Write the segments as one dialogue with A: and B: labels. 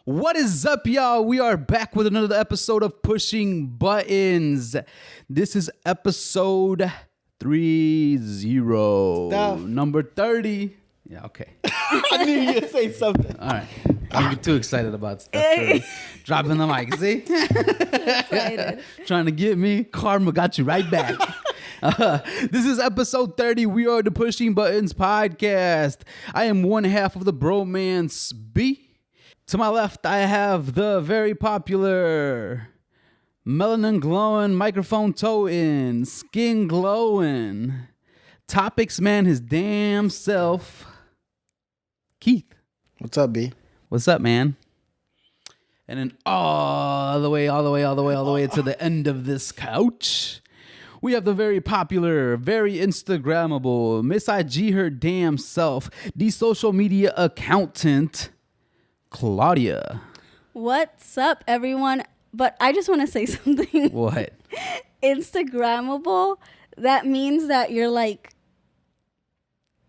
A: What is up, y'all? We are back with another episode of Pushing Buttons. This is episode 30, number 30. Yeah, okay.
B: I knew you would say something.
A: All right. I'm too excited about stuff. Dropping the mic, see?
C: Excited.
A: Trying to get me. Karma got you right back. This is episode 30. We are the Pushing Buttons podcast. I am one half of the bromance B. To my left, I have the very popular melanin glowing, microphone toting, skin glowing, topics man his damn self, Keith.
B: What's up, B?
A: What's up, man? And then all the way to the end of this couch, we have the very popular, very Instagrammable, Miss IG her damn self, the social media accountant, Claudia.
C: What's up, everyone? But I just want to say something.
A: What?
C: Instagrammable, that means that you're like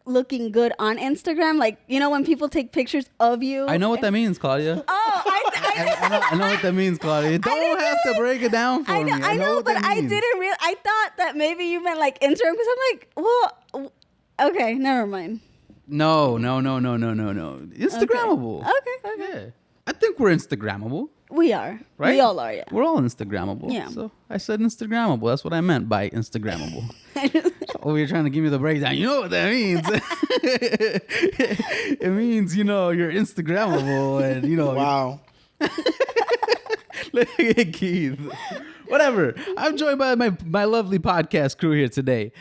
C: looking good on Instagram. Like, you know, when people take pictures of you.
A: I know what that means, Claudia.
C: Oh,
A: I know what that means, Claudia. You don't have to break it down for me.
C: I know, but I didn't realize. I thought that maybe you meant like Instagram because I'm like, well, okay, never mind.
A: No. Instagrammable.
C: Okay.
A: Yeah. I think we're Instagrammable.
C: We are.
A: Right?
C: We all are, yeah.
A: We're all Instagrammable.
C: Yeah.
A: So I said Instagrammable. That's what I meant by Instagrammable. Oh, you're trying to give me the breakdown. You know what that means. It means, you know, you're Instagrammable and, you know.
B: Wow.
A: Look at Keith. Whatever. I'm joined by my lovely podcast crew here today.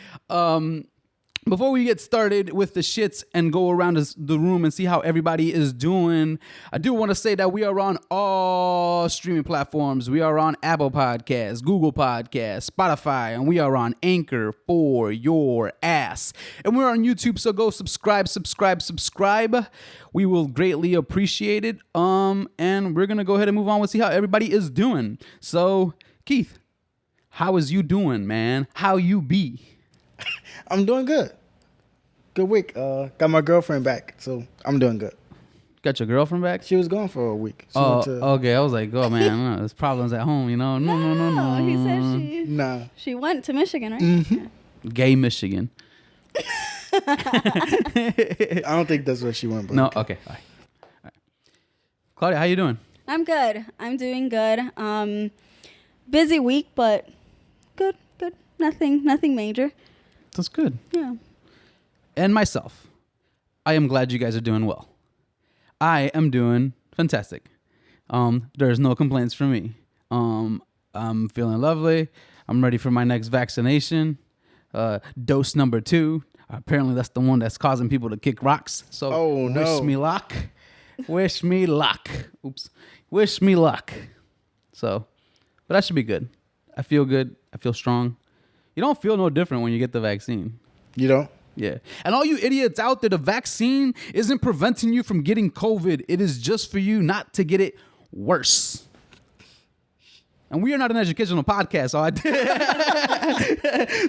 A: Before we get started with the shits and go around the room and see how everybody is doing, I do want to say that we are on all streaming platforms. We are on Apple Podcasts, Google Podcasts, Spotify, and we are on Anchor for your ass. And we're on YouTube, so go subscribe. We will greatly appreciate it. And we're going to go ahead and move on and see how everybody is doing. So, Keith, how is you doing, man? How you be?
B: I'm doing good. Good week. Got my girlfriend back, so I'm doing good.
A: Got your girlfriend back?
B: She was gone for a week.
A: Okay. I was like, oh, man, there's problems at home, you know? No.
C: He said she went to Michigan, right?
B: Mm-hmm.
C: Yeah.
A: Gay Michigan.
B: I don't think that's where she went. But
A: no, okay. All right. Claudia, how you doing?
C: I'm good. I'm doing good. Busy week, but good. Nothing major.
A: That's good.
C: Yeah.
A: And myself, I am glad you guys are doing well. I am doing fantastic. There's no complaints from me. I'm feeling lovely. I'm ready for my next vaccination. Dose number 2. Apparently that's the one that's causing people to kick rocks. So wish me luck. Wish me luck. Oops. Wish me luck. So, but that should be good. I feel good. I feel strong. You don't feel no different when you get the vaccine.
B: You don't?
A: Yeah. And all you idiots out there, the vaccine isn't preventing you from getting COVID. It is just for you not to get it worse. And we are not an educational podcast,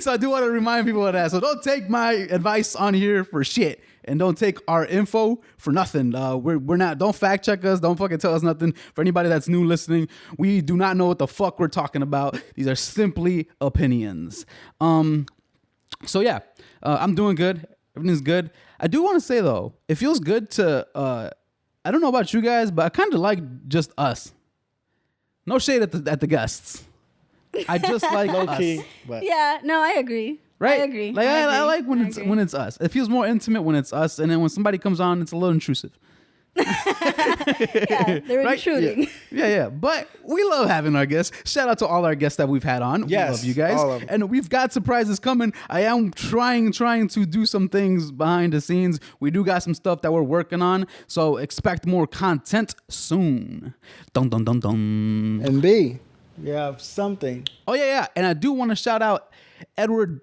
A: so I do want to remind people of that. So don't take my advice on here for shit. And don't take our info for nothing. We're not. Don't fact check us. Don't fucking tell us nothing. For anybody that's new listening, we do not know what the fuck we're talking about. These are simply opinions. So yeah, I'm doing good. Everything's good. I do want to say though, it feels good to. I don't know about you guys, but I kind of like just us. No shade at the guests. I just like
B: low
A: us.
B: key. But
C: Yeah. No, I agree.
A: Right?
C: I agree.
A: I like when it's us. It feels more intimate when it's us, and then when somebody comes on, it's a little intrusive.
C: Yeah, they're
A: Right?
C: intruding.
A: Yeah. But we love having our guests. Shout out to all our guests that we've had on.
B: Yes,
A: we love you guys.
B: all of them.
A: And we've got surprises coming. I am trying to do some things behind the scenes. We do got some stuff that we're working on. So expect more content soon. Dun dun dun dun.
B: And B, you have something.
A: Oh yeah. And I do want to shout out Edward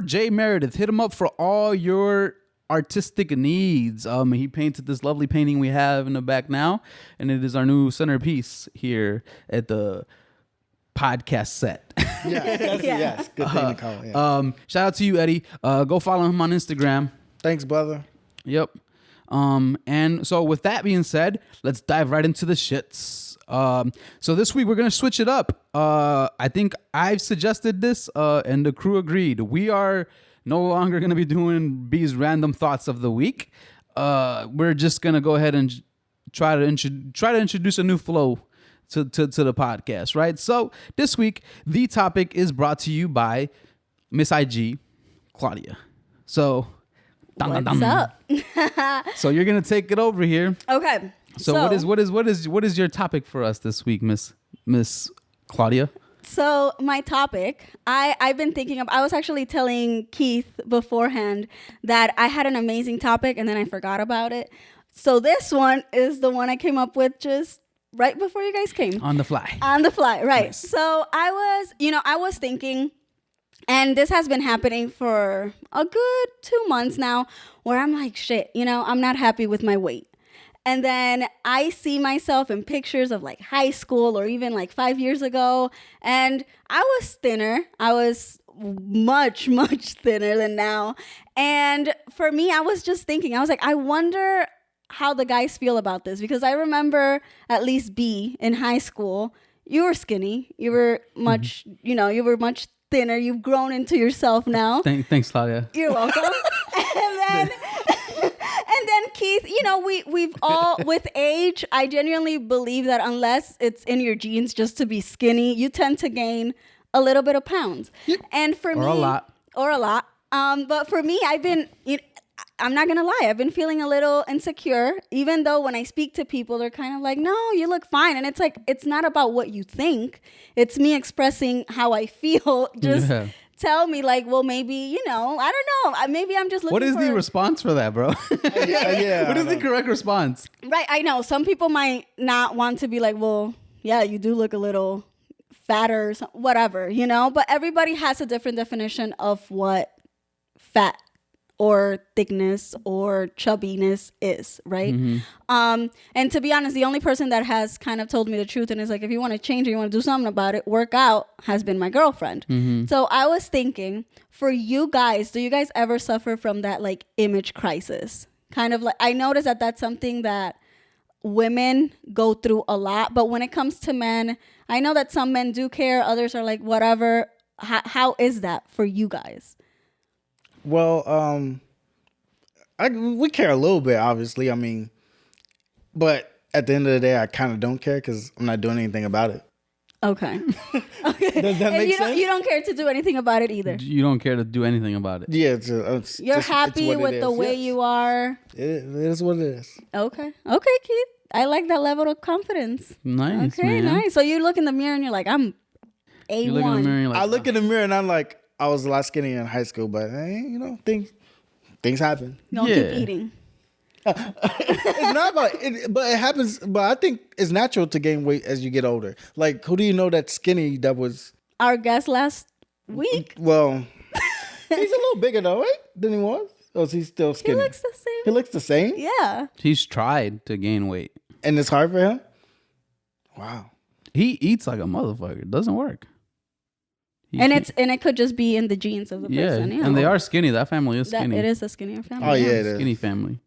A: J. Meredith. Hit him up for all your artistic needs. He painted this lovely painting we have in the back now, and it is our new centerpiece here at the podcast set.
B: Yes, good thing to call. Yeah.
A: Shout out to you, Eddie. Go follow him on Instagram.
B: Thanks, brother.
A: Yep. And so with that being said, let's dive right into the shits. So this week we're gonna switch it up. I think I've suggested this, and the crew agreed. We are no longer gonna be doing B's random thoughts of the week. We're just gonna go ahead and try to introduce a new flow to the podcast, right? So this week the topic is brought to you by Miss IG, Claudia. So.
C: What's up?
A: So you're gonna take it over here.
C: Okay.
A: So what is your topic for us this week, Miss Claudia?
C: So my topic, I've been thinking of. I was actually telling Keith beforehand that I had an amazing topic and then I forgot about it. So this one is the one I came up with just right before you guys came.
A: On the fly.
C: On the fly, right?
A: Nice.
C: So I was thinking. And this has been happening for a good 2 months now, where I'm like, shit, I'm not happy with my weight. And then I see myself in pictures of like high school or even like 5 years ago. And I was thinner. I was much, much thinner than now. And for me, I was just thinking, I was like, I wonder how the guys feel about this. Because I remember at least B in high school, you were skinny. You were much, you were much thinner. You've grown into yourself now.
A: Thanks, Claudia.
C: You're welcome. and then Keith, we've all, with age, I genuinely believe that unless it's in your genes just to be skinny, you tend to gain a little bit of pounds. And for me, or a lot. But for me, I'm not gonna lie, I've been feeling a little insecure, even though when I speak to people, they're kind of like, no, you look fine. And it's like, it's not about what you think. It's me expressing how I feel. Just tell me like, well, maybe, I don't know. Maybe I'm just looking
A: What is the response for that, bro? What is the correct response?
C: Right, I know. Some people might not want to be like, well, yeah, you do look a little fatter, or whatever, But everybody has a different definition of what fat or thickness or chubbiness is, right? Mm-hmm. And to be honest, the only person that has kind of told me the truth and is like, if you want to change or you want to do something about it, work out, has been my girlfriend. Mm-hmm. So I was thinking, for you guys, do you guys ever suffer from that like image crisis? Kind of like, I noticed that that's something that women go through a lot, but when it comes to men, I know that some men do care, others are like, whatever. How is that for you guys?
B: Well, we care a little bit, obviously. I mean, but at the end of the day, I kind of don't care because I'm not doing anything about it.
C: Okay.
B: Does that make sense?
C: You don't care to do anything about it either.
A: You don't care to do anything about it.
B: Yeah,
C: you're happy with the way you are.
B: It is what it is.
C: Okay, Keith. I like that level of confidence.
A: Nice.
C: Okay,
A: man.
C: nice. So you look in the mirror and you're like, I'm A1.
A: You look in the mirror and you're like,
B: I look in the mirror and I'm like, I was a lot skinnier in high school, but things happen.
C: Don't keep eating.
B: It's not about it, but it happens. But I think it's natural to gain weight as you get older. Like, who do you know that's skinny that was
C: our guest last week?
B: Well, he's a little bigger though, right? Than he was. Or is he still skinny?
C: He looks the same.
B: He looks the same?
C: Yeah.
A: He's tried to gain weight.
B: And it's hard for him? Wow.
A: He eats like a motherfucker. It doesn't work.
C: And it could just be in the genes of the person. Yeah,
A: and they are skinny. That family is skinny.
C: It is a skinnier family.
B: Oh, yeah, it is.
A: Skinny family.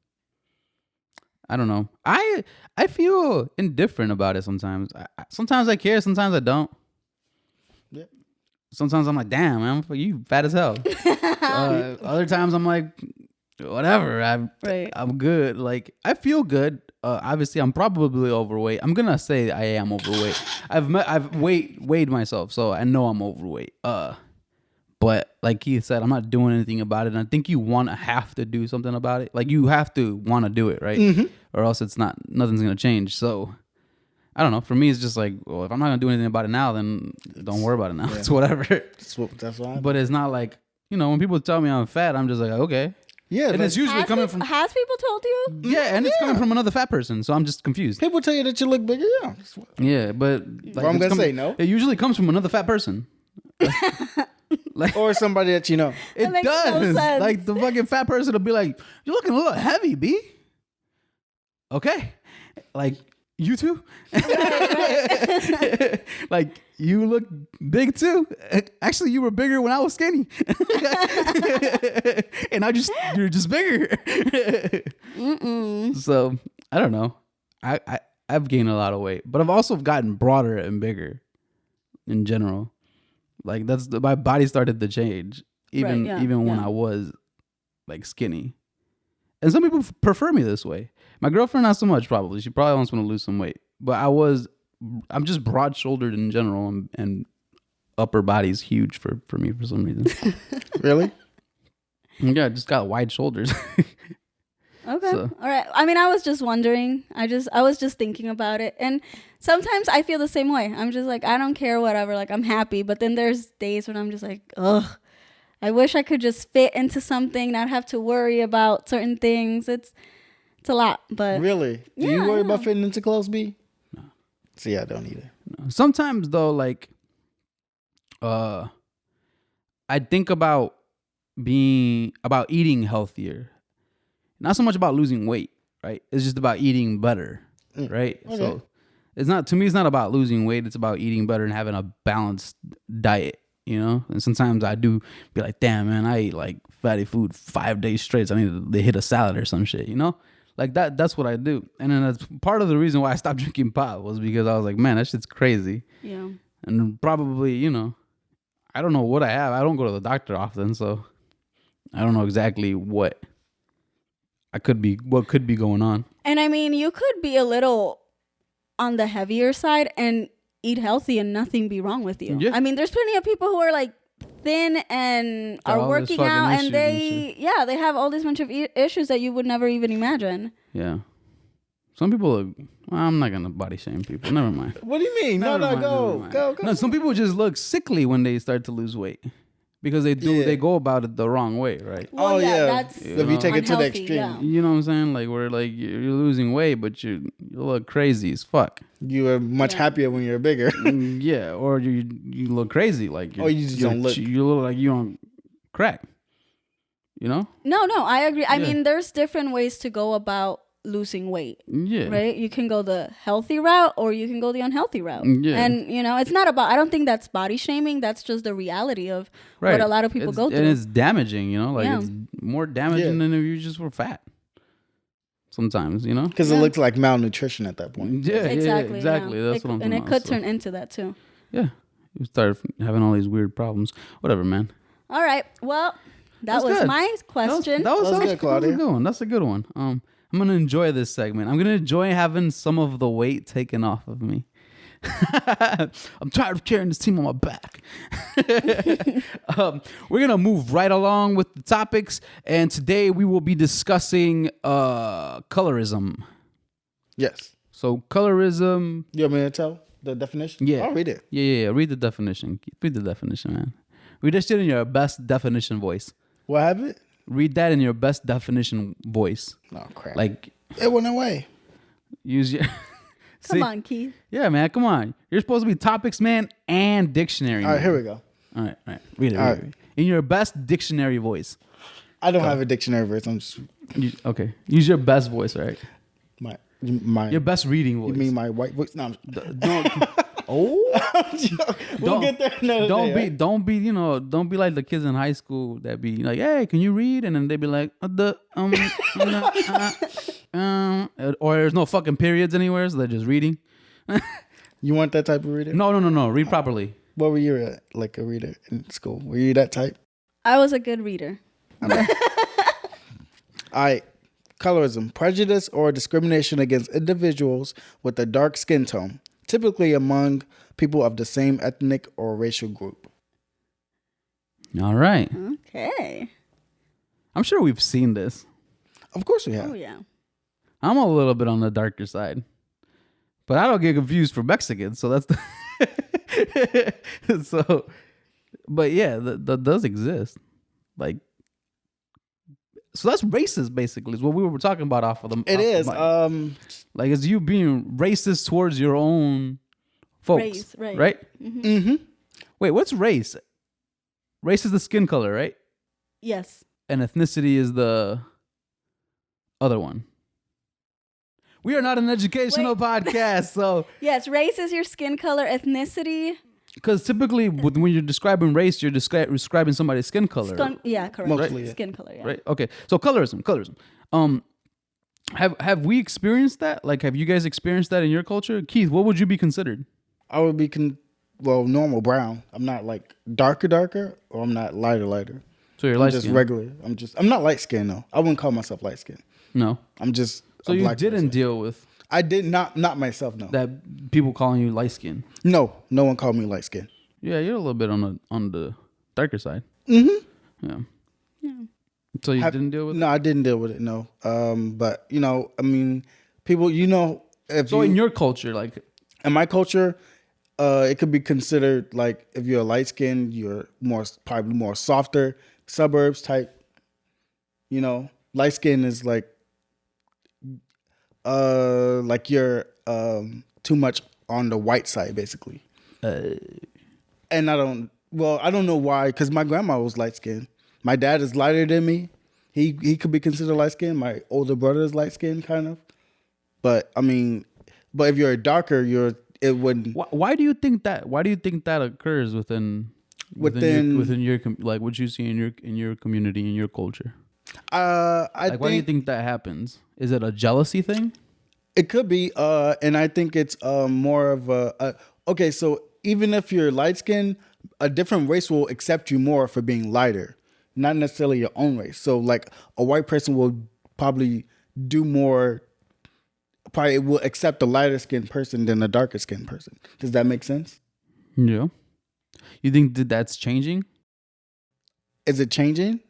A: I don't know. I feel indifferent about it sometimes. Sometimes I care. Sometimes I don't. Yeah. Sometimes I'm like, damn, man, you fat as hell. Other times I'm like, whatever. I'm good. Like, I feel good. Obviously, I'm probably overweight. I'm gonna say I am overweight. I've weighed myself, so I know I'm overweight. But like Keith said, I'm not doing anything about it. And I think you want to have to do something about it. Like you have to want to do it, right?
B: Mm-hmm.
A: Or else nothing's going to change. So I don't know. For me, it's just like, well, if I'm not going to do anything about it now, then don't worry about it now.
B: Yeah.
A: It's whatever.
B: That's what.
A: But it's not like, when people tell me I'm fat, I'm just like, okay.
B: Yeah,
A: And it's usually coming from...
C: Has people told you?
A: Yeah, and it's coming from another fat person. So I'm just confused.
B: people tell you that you look bigger. Yeah,
A: Yeah, but...
B: Well, I'm gonna say no.
A: It usually comes from another fat person.
B: or somebody that you know.
A: It
C: makes no
A: does.
C: sense.
A: Like the fucking fat person will be like, "You're looking a little heavy, B." Okay, like you too. Like you look big too. Actually, you were bigger when I was skinny, and you're just bigger. So I don't know. I've gained a lot of weight, but I've also gotten broader and bigger in general. Like my body started to change even when I was like skinny. And some people prefer me this way. My girlfriend not so much probably. She probably wants me to lose some weight. But I'm just broad shouldered in general and upper body's huge for me for some reason.
B: Really?
A: Yeah, I just got wide shoulders.
C: Okay.
A: So.
C: All right. I mean, I was just wondering. I was just thinking about it. And sometimes I feel the same way. I'm just like, I don't care, whatever. Like, I'm happy. But then there's days when I'm just like, ugh, I wish I could just fit into something, not have to worry about certain things. It's a lot. But
B: really? Do you worry about fitting into clothes, B? No. See, I don't either.
A: No. Sometimes though, like, I think about eating healthier. Not so much about losing weight, right? It's just about eating better, right? Okay. So it's not about losing weight. It's about eating better and having a balanced diet, And sometimes I do be like, damn, man, I eat like fatty food 5 days straight. So I need to hit a salad or some shit, Like that's what I do. And then that's part of the reason why I stopped drinking pot was because I was like, man, that shit's crazy.
C: Yeah.
A: And probably, I don't know what I have. I don't go to the doctor often, so I don't know exactly what could be going on.
C: And I mean, you could be a little on the heavier side and eat healthy and nothing be wrong with you. Yeah. I mean, there's plenty of people who are like thin and are working out and they have all this bunch of issues that you would never even imagine. Yeah.
A: Some people I'm not gonna body shame people. Never mind.
B: What do you mean? Go.
A: No, some people just look sickly when they start to lose weight. Because they go about it the wrong way, right?
C: Well, that's
B: if you take it to the extreme.
C: Yeah.
A: You know what I'm saying? Like where like you're losing weight, but you look crazy as fuck.
B: You are much happier when you're bigger.
A: Yeah, or you look crazy, like
B: you just don't look.
A: You look like you on crack.
C: No, I agree. I mean, there's different ways to go about losing weight. Yeah. Right? You can go the healthy route or you can go the unhealthy route. Yeah. And it's not about, I don't think that's body shaming. That's just the reality of what a lot of people go through.
A: And it's damaging, it's more damaging than if you just were fat. Sometimes,
B: because it looks like malnutrition at that point.
A: Yeah, exactly. That's what I'm talking about.
C: And it could turn into that too.
A: Yeah. You start having all these weird problems. Whatever, man.
C: All right. Well, that was my question.
B: That was good, Claudia.
A: That's a good one. That's a good one. I'm going to enjoy this segment. I'm going to enjoy having some of the weight taken off of me. I'm tired of carrying this team on my back. We're going to move right along with the topics. And today we will be discussing colorism.
B: Yes.
A: So colorism.
B: You want me to tell the definition?
A: Yeah.
B: I'll read it.
A: Yeah. Read the definition. Read the definition, man. Read that shit in your best definition voice.
B: What happened?
A: Read that in your best definition voice.
B: Oh, crap.
A: Like,
B: it went away.
A: Use your...
C: Come on, Keith.
A: Yeah, man. Come on. You're supposed to be topics, man, and dictionary.
B: All right, here we go.
A: All right. Read it. In your best dictionary voice.
B: I don't have a dictionary voice. I'm just...
A: Okay. Use your best voice, right?
B: My
A: your best reading voice.
B: You mean my white voice? No.
A: Don't...
B: We'll get there another day.
A: Don't be like the kids in high school that be like, hey, can you read? And then they be like, or there's no fucking periods anywhere, so they're just reading.
B: You want that type of reader?
A: No. Read properly.
B: What were you like a reader in school? Were you that type?
C: I was a good reader.
B: All right. Colorism, prejudice or discrimination against individuals with a dark skin tone, typically among people of the same ethnic or racial group.
A: All right.
C: Okay.
A: I'm sure we've seen this.
B: Of course we have.
C: Oh yeah.
A: I'm a little bit on the darker side, but I don't get confused for Mexicans. So that's so. But yeah, that does exist. Like, so that's racist. Basically, is what we were talking about off of the.
B: It is.
A: Like, it's you being racist towards your own folks,
C: Race, right.
A: right?
B: Mm-hmm.
A: Wait, what's race? Race is the skin color, right?
C: Yes.
A: And ethnicity is the other one. We are not an educational podcast, so
C: Yes, race is your skin color, ethnicity.
A: because typically when you're describing race, you're describing somebody's skin color,
C: Yeah, correct.
B: Mostly, yeah.
C: Skin color, yeah.
A: right? Okay, so colorism. Have we experienced that? Like, have you guys experienced that in your culture? Keith, what would you be considered?
B: I would be normal brown. I'm not like darker, or I'm not lighter.
A: So you're
B: I'm
A: light
B: just
A: skin?
B: regular. I'm not light skinned though. I wouldn't call myself light skinned.
A: No.
B: I'm just.
A: So
B: a
A: you
B: black
A: didn't
B: person.
A: deal with
B: I did not myself. No.
A: that people calling you light skin.
B: No one called me light skinned.
A: Yeah, you're a little bit on the darker side.
B: Mm-hmm.
A: Yeah. So you didn't deal with it?
B: No, I didn't deal with it. No. But I mean, people. If
A: So
B: you,
A: in your culture, like,
B: in my culture, it could be considered like if you're light skinned, you're probably more softer suburbs type. Light skin is like you're too much on the white side basically. And I don't know why, because my grandma was light skinned. My dad is lighter than me. He could be considered light skinned. My older brother is light skinned kind of. But I mean, if you're darker, it wouldn't.
A: why do you think that? Why do you think that occurs within your like what you see in your community, in your culture? Why do you think that happens? Is it a jealousy thing?
B: It could be, and I think it's more of okay. So even if you're light skinned, a different race will accept you more for being lighter, not necessarily your own race. So like a white person will probably do more. Probably will accept a lighter skinned person than a darker skinned person. Does that make sense?
A: Yeah. You think that's changing,
B: Is it changing?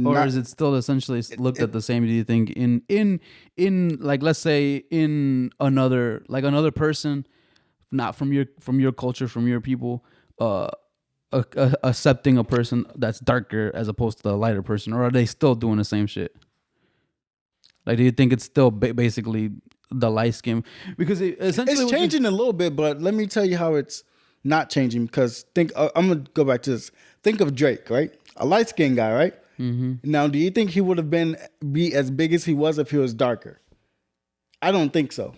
A: or is it still essentially looked at the same? Do you think in like, let's say in another person, not from your culture, from your people, accepting a person that's darker as opposed to the lighter person, or are they still doing the same shit? Like, do you think it's still basically the light skin? Because essentially
B: it's changing a little bit, but let me tell you how it's not changing. Because I'm gonna go back to this. Think of Drake, right? A light skinned guy, right? Mm-hmm. Now, do you think he would have be as big as he was if he was darker? I don't think so.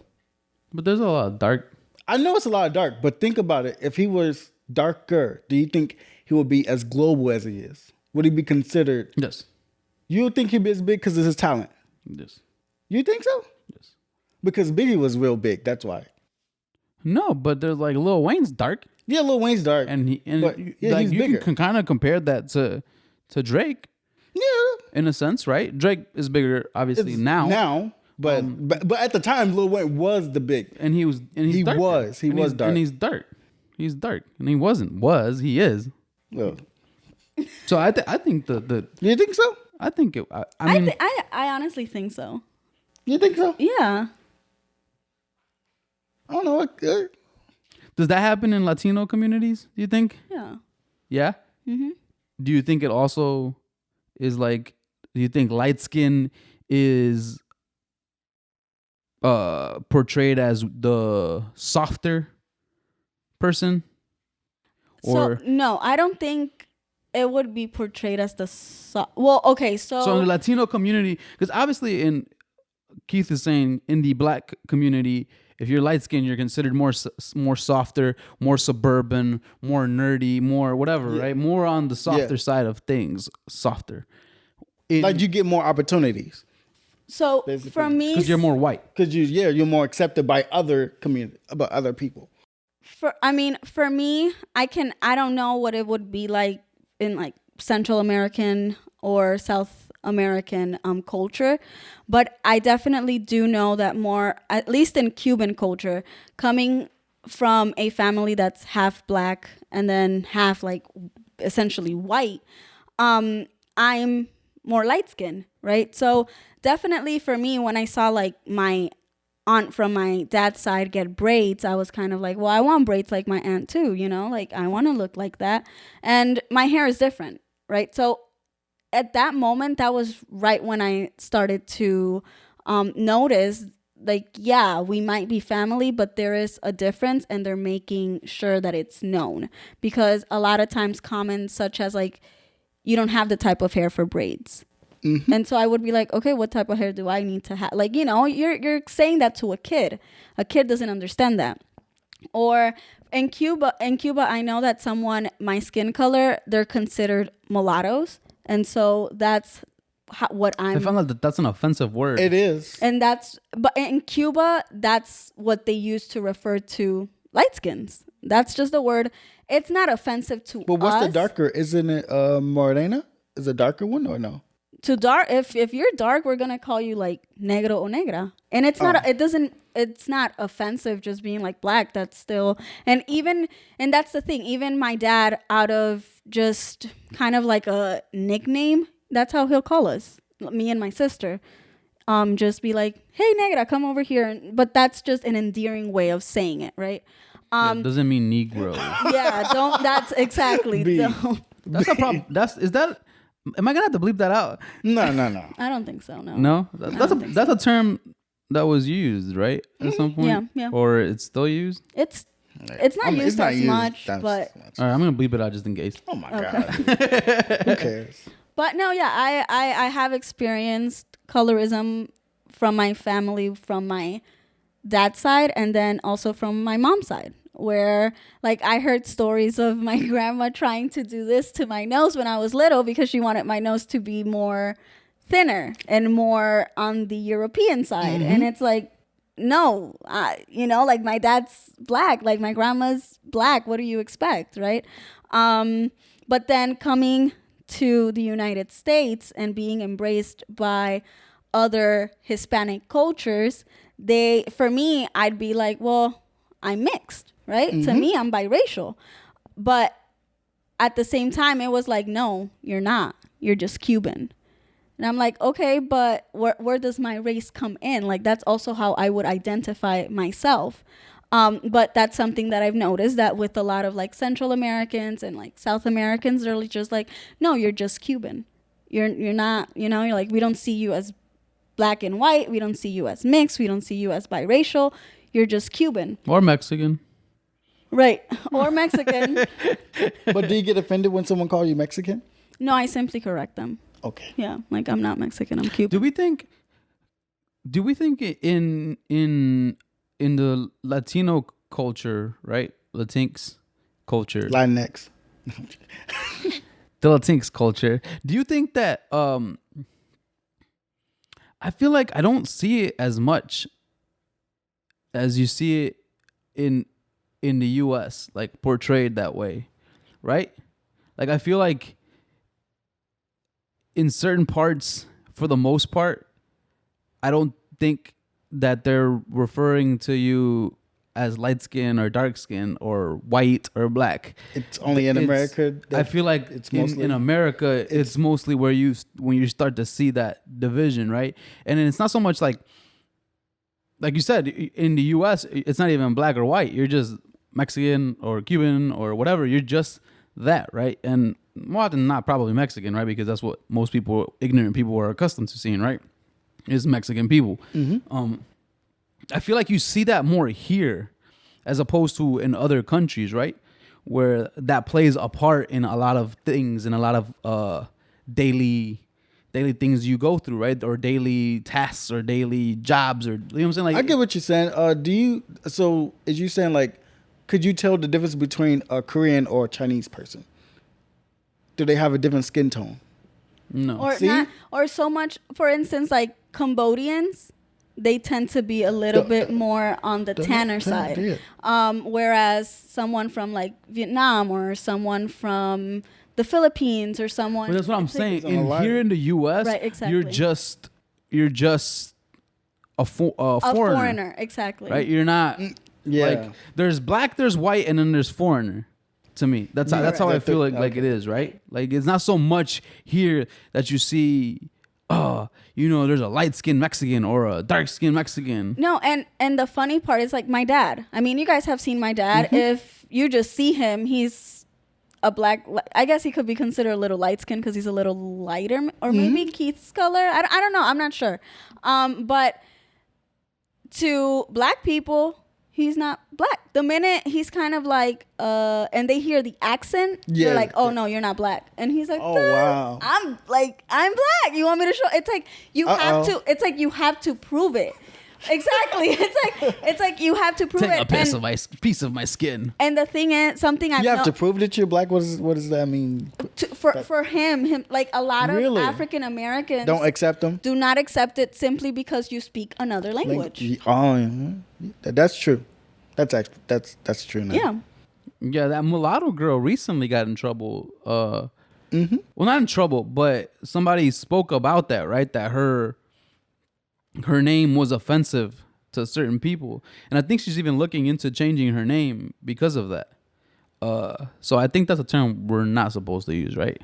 A: But there's a lot of dark.
B: I know it's a lot of dark, but think about it. If he was darker, do you think he would be as global as he is? Would he be considered?
A: Yes.
B: You would think he'd be as big because of his talent?
A: Yes.
B: You think so?
A: Yes.
B: Because Biggie was real big. That's why.
A: No, but there's like Lil Wayne's dark,
B: Yeah, Lil Wayne's dark.
A: and
B: But, yeah,
A: like
B: he's
A: you
B: bigger.
A: can kind of compare that to Drake
B: Yeah.
A: in a sense, right? Drake is bigger, obviously, now.
B: But at the time, Lil Wayne was the big.
A: And he's
B: He
A: darker.
B: was. He
A: And
B: was
A: he's-
B: dark.
A: And he's dark. He's dark. And he wasn't. He is.
B: Well,
A: So I think
B: you think so?
A: I think it. I mean,
C: I honestly think so.
B: You think so?
C: Yeah.
B: I don't know.
A: does that happen in Latino communities? Do you think?
C: Yeah.
A: Yeah.
C: Mm-hmm.
A: Do you think it also is like? Do you think light skin is portrayed as the softer person? Or
C: So no, I don't think it would be portrayed as the well, okay,
A: so in the Latino community, because obviously Keith is saying in the black community, if you're light skinned, you're considered more softer, more suburban, more nerdy, more whatever, right? More on the softer side of things, softer.
B: Like you get more opportunities
C: so
B: basically.
C: for me,
A: Because you're more white.
B: because you're more accepted by other other people.
C: for me, I don't know what it would be like in like Central American or South American culture, but I definitely do know that more, at least in Cuban culture, coming from a family that's half black and then half like essentially white, I'm more light skinned, right? So definitely for me, when I saw like my aunt from my dad's side get braids, I was kind of like, well, I want braids like my aunt too, you know, like I want to look like that. And my hair is different, right? So at that moment, that was right when I started to notice, like, yeah, we might be family, but there is a difference, and they're making sure that it's known. Because a lot of times comments such as like, you don't have the type of hair for braids. And so I would be like, okay, what type of hair do I need to have? Like, you know, you're saying that to a kid. A kid doesn't understand that. Or in Cuba, I know that my skin color, they're considered mulattoes. And so that's what
A: I found out that that's an offensive word.
B: It is.
C: And but in Cuba, that's what they use to refer to light skins. That's just the word. It's not offensive to us.
B: But what's the darker? Isn't it morena? Is a darker one or no?
C: To dark, if you're dark, we're gonna call you like negro or negra, and it's not. It's not offensive just being like black. That's still, and that's the thing. Even my dad, out of just kind of like a nickname, that's how he'll call us, me and my sister. Just be like, hey negra, come over here. But that's just an endearing way of saying it, right?
A: It doesn't mean Negro.
C: Yeah, don't. That's exactly. Don't.
A: That's a problem. Am I gonna have to bleep that out?
B: No.
C: I don't think so. No.
A: No, that's a term that was used, right, at some point.
C: Yeah.
A: Or it's still used.
C: It's not used as much, but
A: all right, I'm gonna bleep it out just in case.
B: Oh my god, who cares?
C: But no, yeah, I have experienced colorism from my family, from my dad's side, and then also from my mom's side, where like I heard stories of my grandma trying to do this to my nose when I was little because she wanted my nose to be more thinner and more on the European side. And it's like, no, you know, like my dad's black, like my grandma's black. What do you expect, right? But then coming to the United States and being embraced by other Hispanic cultures, for me, I'd be like, well, I'm mixed, right? To me, I'm biracial. But at the same time, it was like, no, you're not. You're just Cuban. And I'm like, okay, but where does my race come in? Like, that's also how I would identify myself. But that's something that I've noticed, that with a lot of like Central Americans and like South Americans, they're just like, no, you're just Cuban. You're not, you know, you're like, we don't see you as black and white. We don't see you as mixed. We don't see you as biracial. You're just Cuban.
A: Or Mexican.
C: Right. Or Mexican.
B: But do you get offended when someone calls you Mexican?
C: No, I simply correct them.
B: Okay.
C: Yeah. Like, I'm not Mexican. I'm Cuban.
A: Do we think in the Latino culture, right? Latinx culture.
B: Latinx.
A: The Latinx culture. Do you think that I feel like I don't see it as much as you see it in the US, like portrayed that way, right? Like I feel like in certain parts, for the most part, I don't think that they're referring to you as light skin or dark skin or white or black.
B: It's only in America.
A: I feel like it's in America, it's mostly when you start to see that division, right? And then it's not so much like you said, in the US, it's not even black or white. You're just Mexican or Cuban or whatever. You're just that, right? And more often than not, probably Mexican, right? Because that's what most people, ignorant people, are accustomed to seeing, right? Is Mexican people. I feel like you see that more here as opposed to in other countries, right? Where that plays a part in a lot of things and a lot of daily things you go through, right? Or daily tasks or daily jobs, or you know what I'm saying? Like,
B: I get what you're saying. Is you saying like, could you tell the difference between a Korean or a Chinese person? Do they have a different skin tone?
A: No.
C: Or
B: See?
C: not, or so much, for instance, like Cambodians, they tend to be a little bit more on the tanner side. Whereas someone from like Vietnam or someone from the Philippines or someone.
A: But that's what I'm saying. Here in the U.S.,
C: right, exactly.
A: you're just a foreigner.
C: Exactly.
A: Right? You're not.
B: Yeah.
A: Like, there's black, there's white, and then there's foreigner. To me, that's how I feel like it is, right? Like it's not so much here that you see, there's a light skinned Mexican or a dark skinned Mexican.
C: No, and the funny part is like my dad. I mean, you guys have seen my dad. If you just see him, he's a black. I guess he could be considered a little light skinned because he's a little lighter, or maybe Keith's color. I don't know. I'm not sure. But to black people, he's not black. The minute he's kind of like, and they hear the accent, they're like, "Oh no, you're not black." And he's like,
B: "Oh wow,
C: I'm black. You want me to show?" It's like you have to. It's like you have to prove it. Exactly. It's like you have to prove
A: Take
C: it.
A: a piece of my skin.
C: And the thing is, something
B: you have to prove that you're black. What does that mean?
C: For him, like a lot of African Americans
B: don't accept him.
C: Do not accept it simply because you speak another language. That's
B: true. That's true now.
C: Yeah.
A: Yeah, that mulatto girl recently got in trouble. Well, not in trouble, but somebody spoke about that, right? That her name was offensive to certain people, and I think she's even looking into changing her name because of that. So I think that's a term we're not supposed to use, right?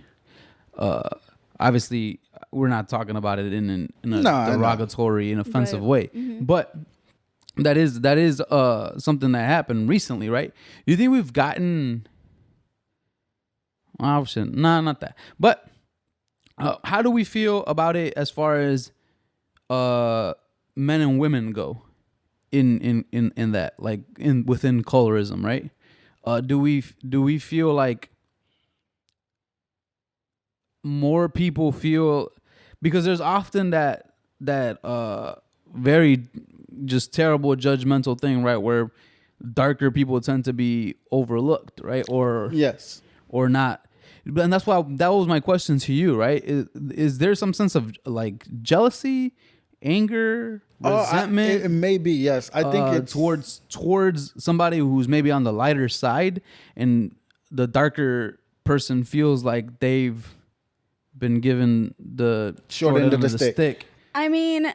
A: Obviously, we're not talking about it in a derogatory and offensive way, but that is something that happened recently, right? You think we've gotten? Oh shit, nah, not that. But how do we feel about it as far as men and women go in that, like within colorism, right? Do we feel like more people feel, because there's often that very just terrible judgmental thing, right, where darker people tend to be overlooked, right? Or
B: yes,
A: or not. And that's why that was my question to you, right? Is there some sense of like jealousy, anger, resentment?
B: It may be, yes. I think it's
A: towards somebody who's maybe on the lighter side, and the darker person feels like they've been given the short end of the stick.
C: I mean,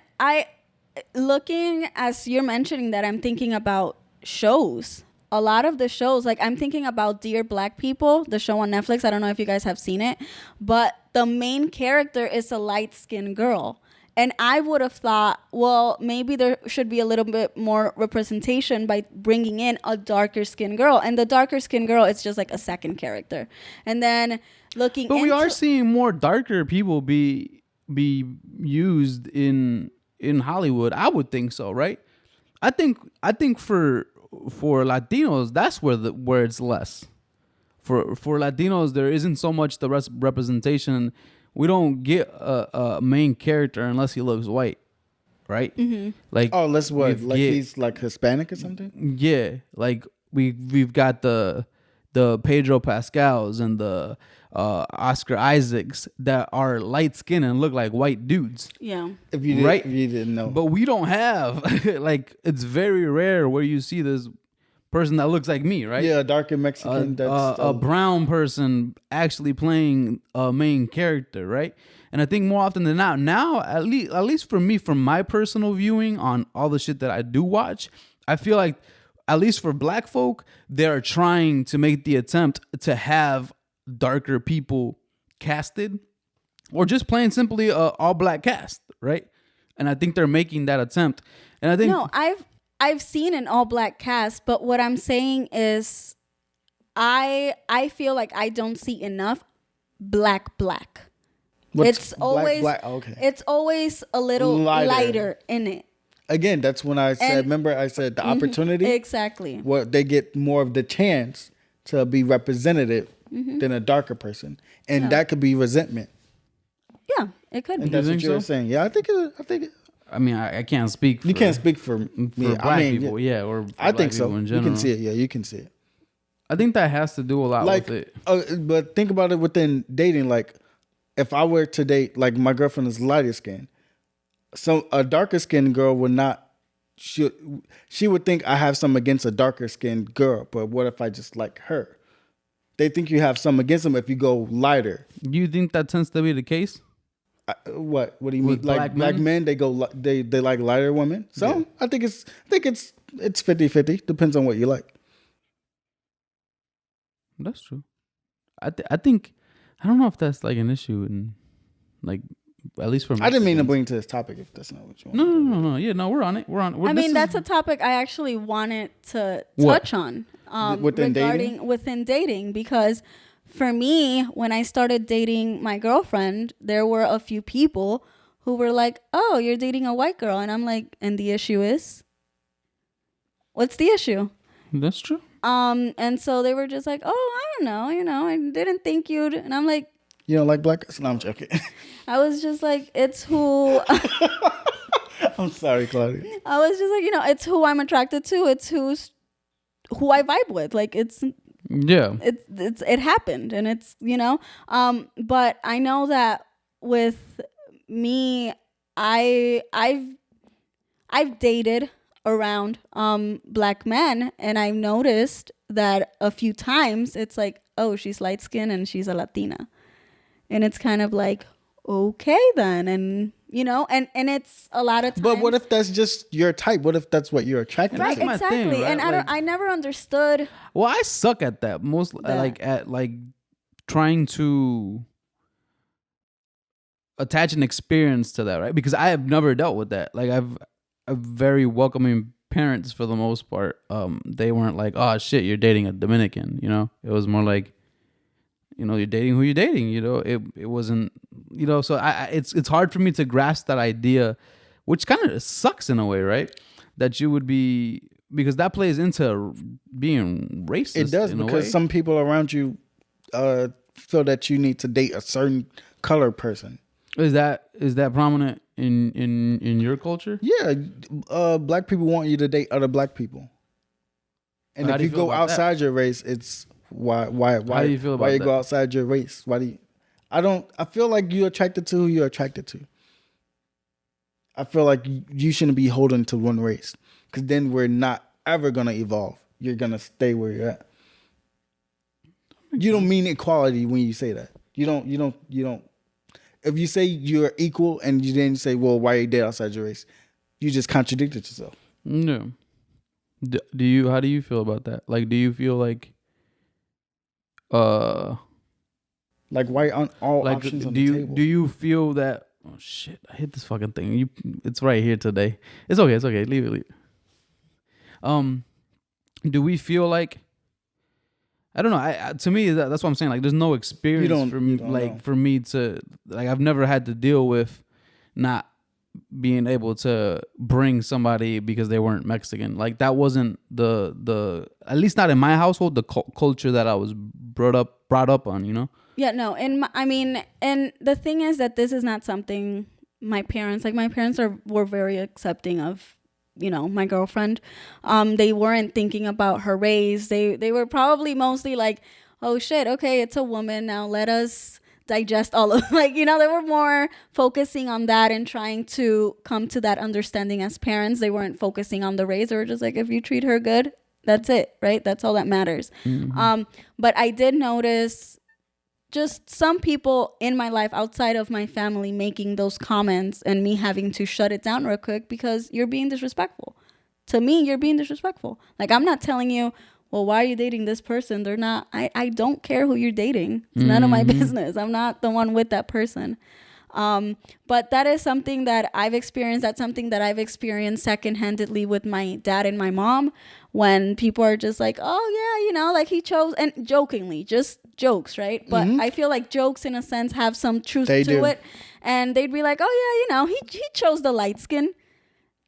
C: looking as you're mentioning that, I'm thinking about shows. A lot of the shows, like I'm thinking about Dear Black People, the show on Netflix. I don't know if you guys have seen it, but the main character is a light-skinned girl. And I would have thought, well, maybe there should be a little bit more representation by bringing in a darker skinned girl. And the darker skinned girl, it's just like a second character. And then but
A: we are seeing more darker people be used in Hollywood. I would think so, right? I think for Latinos, that's where it's less. For Latinos, there isn't so much the representation. We don't get a main character unless he looks white, right? Like,
B: let's what? Like he's like Hispanic or something?
A: Yeah, like we've got the Pedro Pascals and the Oscar Isaacs that are light skinned and look like white dudes.
C: Yeah.
B: If you didn't know.
A: But we don't have like, it's very rare where you see this person that looks like me, right?
B: Yeah, a darker Mexican.
A: A brown person actually playing a main character, right? And I think more often than not, now at least for me, from my personal viewing on all the shit that I do watch, I feel like at least for black folk, they're trying to make the attempt to have darker people casted, or just plain simply a all black cast, right? And I think they're making that attempt. And I think
C: I've seen an all black cast, but what I'm saying is I feel like I don't see enough black. It's always
B: okay.
C: It's always a little lighter in it.
B: Again, that's when I said, remember I said the opportunity?
C: Exactly.
B: Where they get more of the chance to be representative than a darker person. And that could be resentment.
C: Yeah, it could be.
B: And that's what you're saying. Yeah, I think
A: I mean, I can't speak.
B: You can't speak for
A: black people, or
B: I think so.
A: In general.
B: You can see it. Yeah, you can see it.
A: I think that has to do a lot with it.
B: But think about it within dating. Like, if I were to date, like my girlfriend is lighter skinned, so a darker skinned girl would not. She would think I have something against a darker skinned girl. But what if I just like her? They think you have something against them if you go lighter.
A: You think that tends to be the case?
B: What do you mean?
A: Like
B: black men, they go they like lighter women. So yeah. I think it's 50-50. Depends on what you like.
A: That's true. I think I don't know if that's like an issue in like at least for
B: I didn't mean to
A: Mexicans.
B: bring to this topic if that's not what you want.
A: No. Yeah, no, we're on it. We're on.
C: I mean, that's a topic I actually wanted to
A: What?
C: touch on
B: Within
C: regarding within dating, because for me, when I started dating my girlfriend, there were a few people who were like, "Oh, you're dating a white girl," and I'm like, "And the issue is, what's the issue?"
A: That's true.
C: And so they were just like, "Oh, I don't know, I didn't think you'd," and I'm like,
B: You don't like black guys? No, I'm joking.
C: I was just like, it's who.
B: I'm sorry, Claudia.
C: I was just like, it's who I'm attracted to. It's who I vibe with. Like
A: Yeah.
C: it happened, and it's but I know that with me, I've dated around black men, and I've noticed that a few times it's like, oh, she's light skinned and she's a Latina, and it's kind of like, okay then, and and it's a lot of times.
B: But what if that's just your type? What if that's what you're attracted
C: Right,
B: to?
A: my
C: exactly.
A: thing, right?
C: And I never understood.
A: Well, I suck at that. Most
C: That.
A: like trying to attach an experience to that, right? Because I have never dealt with that. Like I've very welcoming parents for the most part. They weren't like, "Oh shit, you're dating a Dominican," It was more like, you're dating who you're dating, It wasn't, so it's hard for me to grasp that idea, which kind of sucks in a way, right? That you would be, because that plays into being racist.
B: It does,
A: in a
B: because
A: way.
B: some people around you feel that you need to date a certain color person.
A: Is that prominent in your culture?
B: Yeah, black people want you to date other black people, and
A: How
B: if
A: do
B: you
A: you feel
B: go
A: about that?
B: outside your race, it's why
A: How do you feel
B: why
A: about
B: you
A: that?
B: go outside your race? Why do you? I feel like you're attracted to who you're attracted to. I feel like you shouldn't be holding to one race, because then we're not ever gonna evolve. You're gonna stay where you're at. You don't mean equality when you say that. You don't. If you say you're equal and you then say, well, why are you dead outside your race? You just contradicted yourself.
A: No. Do you? How do you feel about that? Like, do you feel like,
B: Like, why aren't all
A: like,
B: options on
A: do
B: the
A: you
B: table?
A: do you feel that? Oh shit! I hit this fucking thing. It's right here today. It's okay. It's okay. Leave it. Do we feel like? I don't know. To me, that's what I'm saying. Like, there's no experience for me,
B: you don't know.
A: for me to, like, I've never had to deal with not being able to bring somebody because they weren't Mexican. Like, that wasn't the at least not in my household, the culture that I was brought up on.
C: Yeah, no, and and the thing is that this is not something my parents were very accepting of. My girlfriend, they weren't thinking about her race. They were probably mostly like, oh shit, okay, it's a woman now, let us digest all of they were more focusing on that and trying to come to that understanding as parents. They weren't focusing on the race. They were just like, if you treat her good, that's it, right? That's all that matters. But I did notice just some people in my life outside of my family making those comments and me having to shut it down real quick because you're being disrespectful. To me, you're being disrespectful. Like, I'm not telling you, well, why are you dating this person? They're not, I don't care who you're dating. It's none of my business. I'm not the one with that person. But that is something that I've experienced. That's something that I've experienced secondhandedly with my dad and my mom, when people are just like, oh yeah, like he chose, and jokingly, just jokes, right? But I feel like jokes in a sense have some truth to
B: do.
C: it. And they'd be like, oh yeah, he chose the light skin.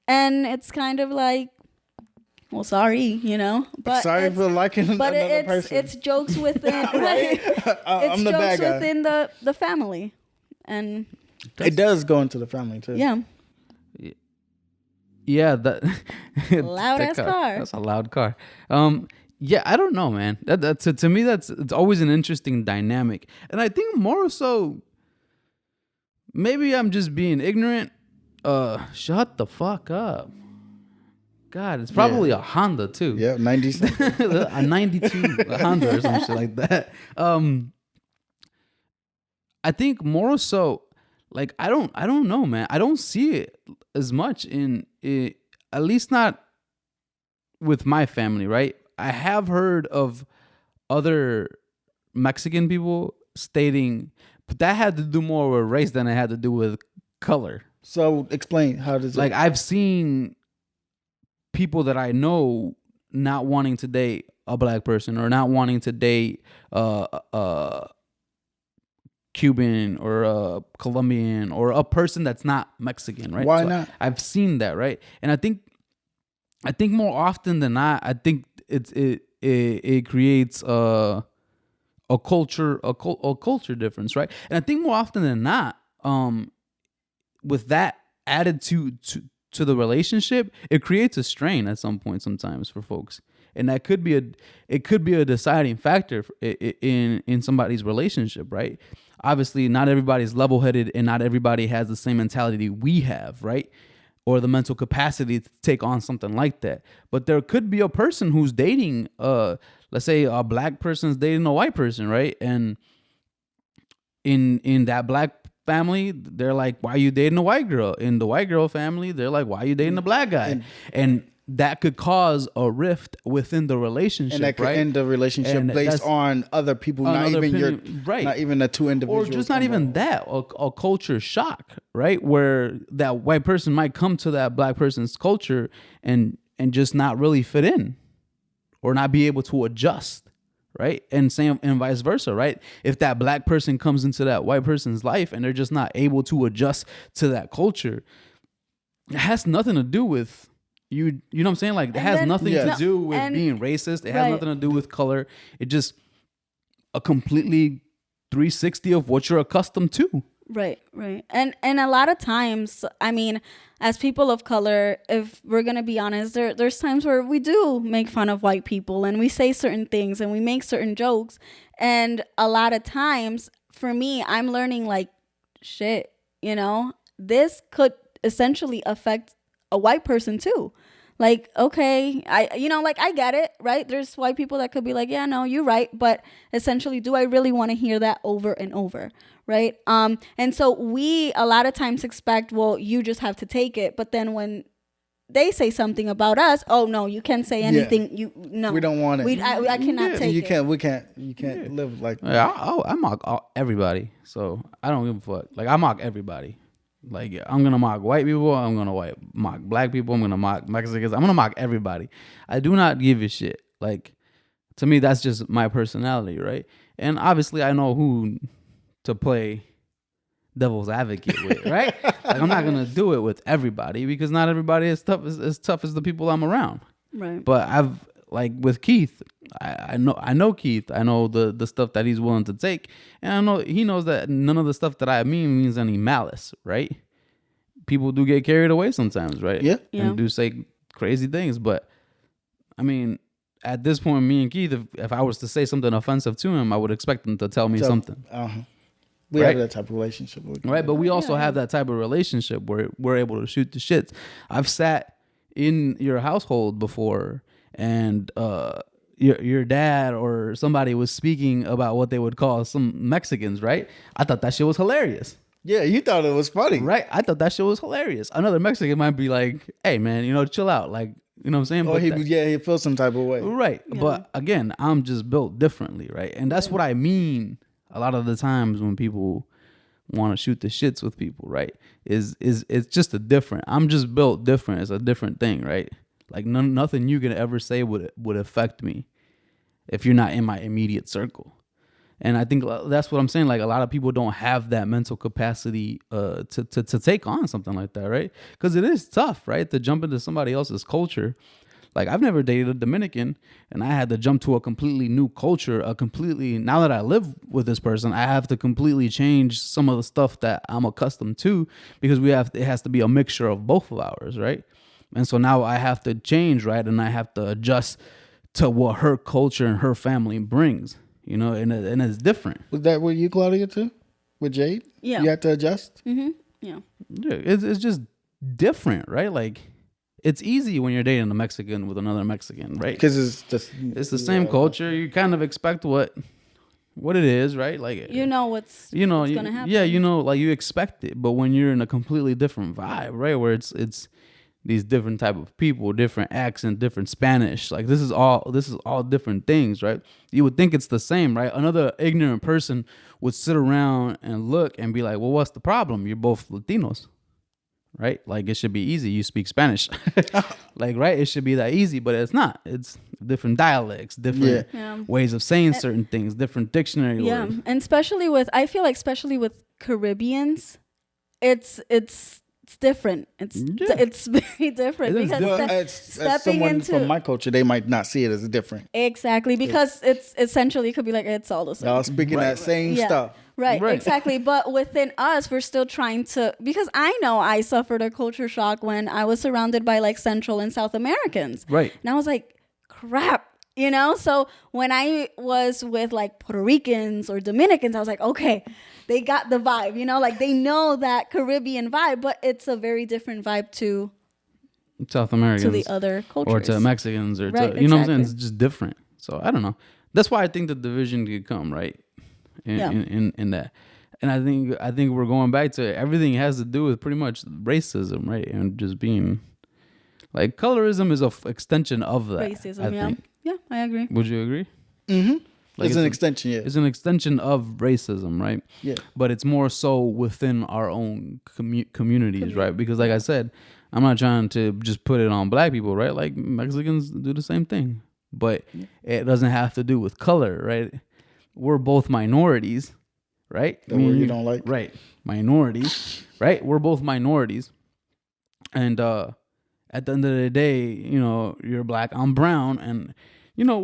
C: And it's kind of like, well, sorry, but
B: Sorry for liking
C: but
B: another person.
C: it's jokes within, right?
B: I'm
C: It's
B: the
C: jokes
B: bad guy.
C: within the family. And
B: It does go into the family too.
C: yeah,
A: Yeah, that
C: Loud
A: that
C: ass car.
A: That's a loud car. Yeah, I don't know, man. That's to me, it's always an interesting dynamic, and I think more so. Maybe I'm just being ignorant. Shut the fuck up. God, it's probably a Honda too.
B: Yeah, 90s.
A: A 92 Honda or some shit like that. I think more so, like, I don't know, man. I don't see it as much in it, at least not with my family, right? I have heard of other Mexican people stating, but that had to do more with race than it had to do with color.
B: So explain, how does it?
A: Like, I've seen people that I know not wanting to date a black person, or not wanting to date a Cuban or a Colombian or a person that's not Mexican, right?
B: Why not?
A: I've seen that, right? And I think more often than not, I think it creates a culture difference, right? And I think more often than not, with that added to the relationship, it creates a strain at some point sometimes for folks, and that could be a deciding factor in somebody's relationship, right? Obviously, not everybody's level-headed, and not everybody has the same mentality we have, right? Or the mental capacity to take on something like that. But there could be a person who's dating, let's say a black person's dating a white person, right? And in that black family, they're like, why are you dating a white girl? In the white girl family, they're like, why are you dating a black guy? And that could cause a rift within the relationship,
B: and that could
A: right?
B: end the relationship
A: And
B: based on other people, not even
A: right?
B: not even the two individuals,
A: or just not even that, a culture shock, right? Where that white person might come to that black person's culture and just not really fit in, or not be able to adjust, right? And same and vice versa, right? If that black person comes into that white person's life and they're just not able to adjust to that culture, it has nothing to do with you know what I'm saying? Like, it has nothing to do with being racist. It has nothing to do with color. It just a completely 360 of what you're accustomed to.
C: Right. And a lot of times, I mean, as people of color, if we're going to be honest, there's times where we do make fun of white people, and we say certain things and we make certain jokes. And a lot of times, for me, I'm learning like, shit, this could essentially affect a white person too. Like, okay, I get it, right? There's white people that could be like, yeah, no, you're right. But essentially, do I really want to hear that over and over? Right. And so we a lot of times expect, well, you just have to take it. But then when they say something about us, oh no, you can't say anything.
B: Yeah. We don't want it.
C: I cannot take it.
B: You can't live like that.
A: Yeah, I mock everybody, so I don't give a fuck. Like, I mock everybody. Like, I'm gonna mock white people. I'm gonna mock black people. I'm gonna mock Mexicans. I'm gonna mock everybody. I do not give a shit. Like, to me, that's just my personality, right? And obviously, I know who to play devil's advocate with, right? Like, I'm not gonna do it with everybody, because not everybody is as tough as the people I'm around.
C: Right.
A: But I've, like, with Keith, I know Keith. I know the stuff that he's willing to take, and I know he knows that none of the stuff that I means any malice, right? People do get carried away sometimes, right?
B: Yeah.
A: And do say crazy things, but I mean, at this point, me and Keith, if I was to say something offensive to him, I would expect him to tell me something.
B: We have that type of relationship,
A: right? But we also have that type of relationship where we're able to shoot the shits. I've sat in your household before, and your dad or somebody was speaking about what they would call some Mexicans, right? I thought that shit was hilarious.
B: Yeah, you thought it was funny.
A: Right? I thought that shit was hilarious. Another Mexican might be like, hey, man, chill out. Like, you know what I'm saying?
B: Or he feels some type of way.
A: Right. Yeah. But again, I'm just built differently, right? And that's what I mean a lot of the times when people want to shoot the shits with people, right? Is it's just I'm just built different. It's a different thing, right? Like, nothing you can ever say would affect me if you're not in my immediate circle. And I think that's what I'm saying. Like, a lot of people don't have that mental capacity to take on something like that, right? Because it is tough, right? To jump into somebody else's culture. Like, I've never dated a Dominican, and I had to jump to a completely new culture, now that I live with this person, I have to completely change some of the stuff that I'm accustomed to, because it has to be a mixture of both of ours, right? And so now I have to change, right? And I have to adjust to what her culture and her family brings. And it's different.
B: Was that with you, Claudia, too? With Jade?
C: Yeah.
B: You had to adjust?
C: Mm-hmm. Yeah.
A: It's just different, right? Like, it's easy when you're dating a Mexican with another Mexican, right?
B: Because
A: it's the same culture. You kind of expect what it is, right? Like,
C: what's going to happen.
A: Yeah, like, you expect it. But when you're in a completely different vibe, right? Where it's these different type of people, different accent, different Spanish. Like this is all different things, right? You would think it's the same, right? Another ignorant person would sit around and look and be like, well, what's the problem? You're both Latinos, right? Like it should be easy. You speak Spanish. Like, right? It should be that easy, but it's not. It's different dialects, different ways of saying certain things, different dictionary words.
C: Yeah. And I feel like especially with Caribbeans, it's different. It's very different because
B: as someone from my culture, they might not see it as different.
C: Exactly, because it's essentially, it could be like it's all the same.
B: Y'all speaking that same stuff.
C: Right, exactly. But within us, we're still trying to, because I know I suffered a culture shock when I was surrounded by like Central and South Americans.
A: Right.
C: And I was like, crap, you know? So when I was with like Puerto Ricans or Dominicans, I was like, okay, they got the vibe, you know, like they know that Caribbean vibe, but it's a very different vibe to
A: South Americans,
C: to the other cultures,
A: or to Mexicans, or
C: right,
A: to, you know what I'm saying? It's just different. So I don't know. That's why I think the division could come, right? In that, and I think we're going back to everything has to do with pretty much racism, right? And just being like colorism is an extension of that.
C: Racism,
A: I think.
C: Yeah, I agree.
A: Would you agree?
B: Mm-hmm.
A: Like
B: it's an extension, yeah.
A: It's an extension of racism, right?
B: Yeah.
A: But it's more so within our own communities, right? Because like I said, I'm not trying to just put it on black people, right? Like Mexicans do the same thing. But it doesn't have to do with color, right? We're both minorities, right?
B: The word you don't like.
A: Right. Minorities, right? We're both minorities. And at the end of the day, you know, you're black, I'm brown, and you know,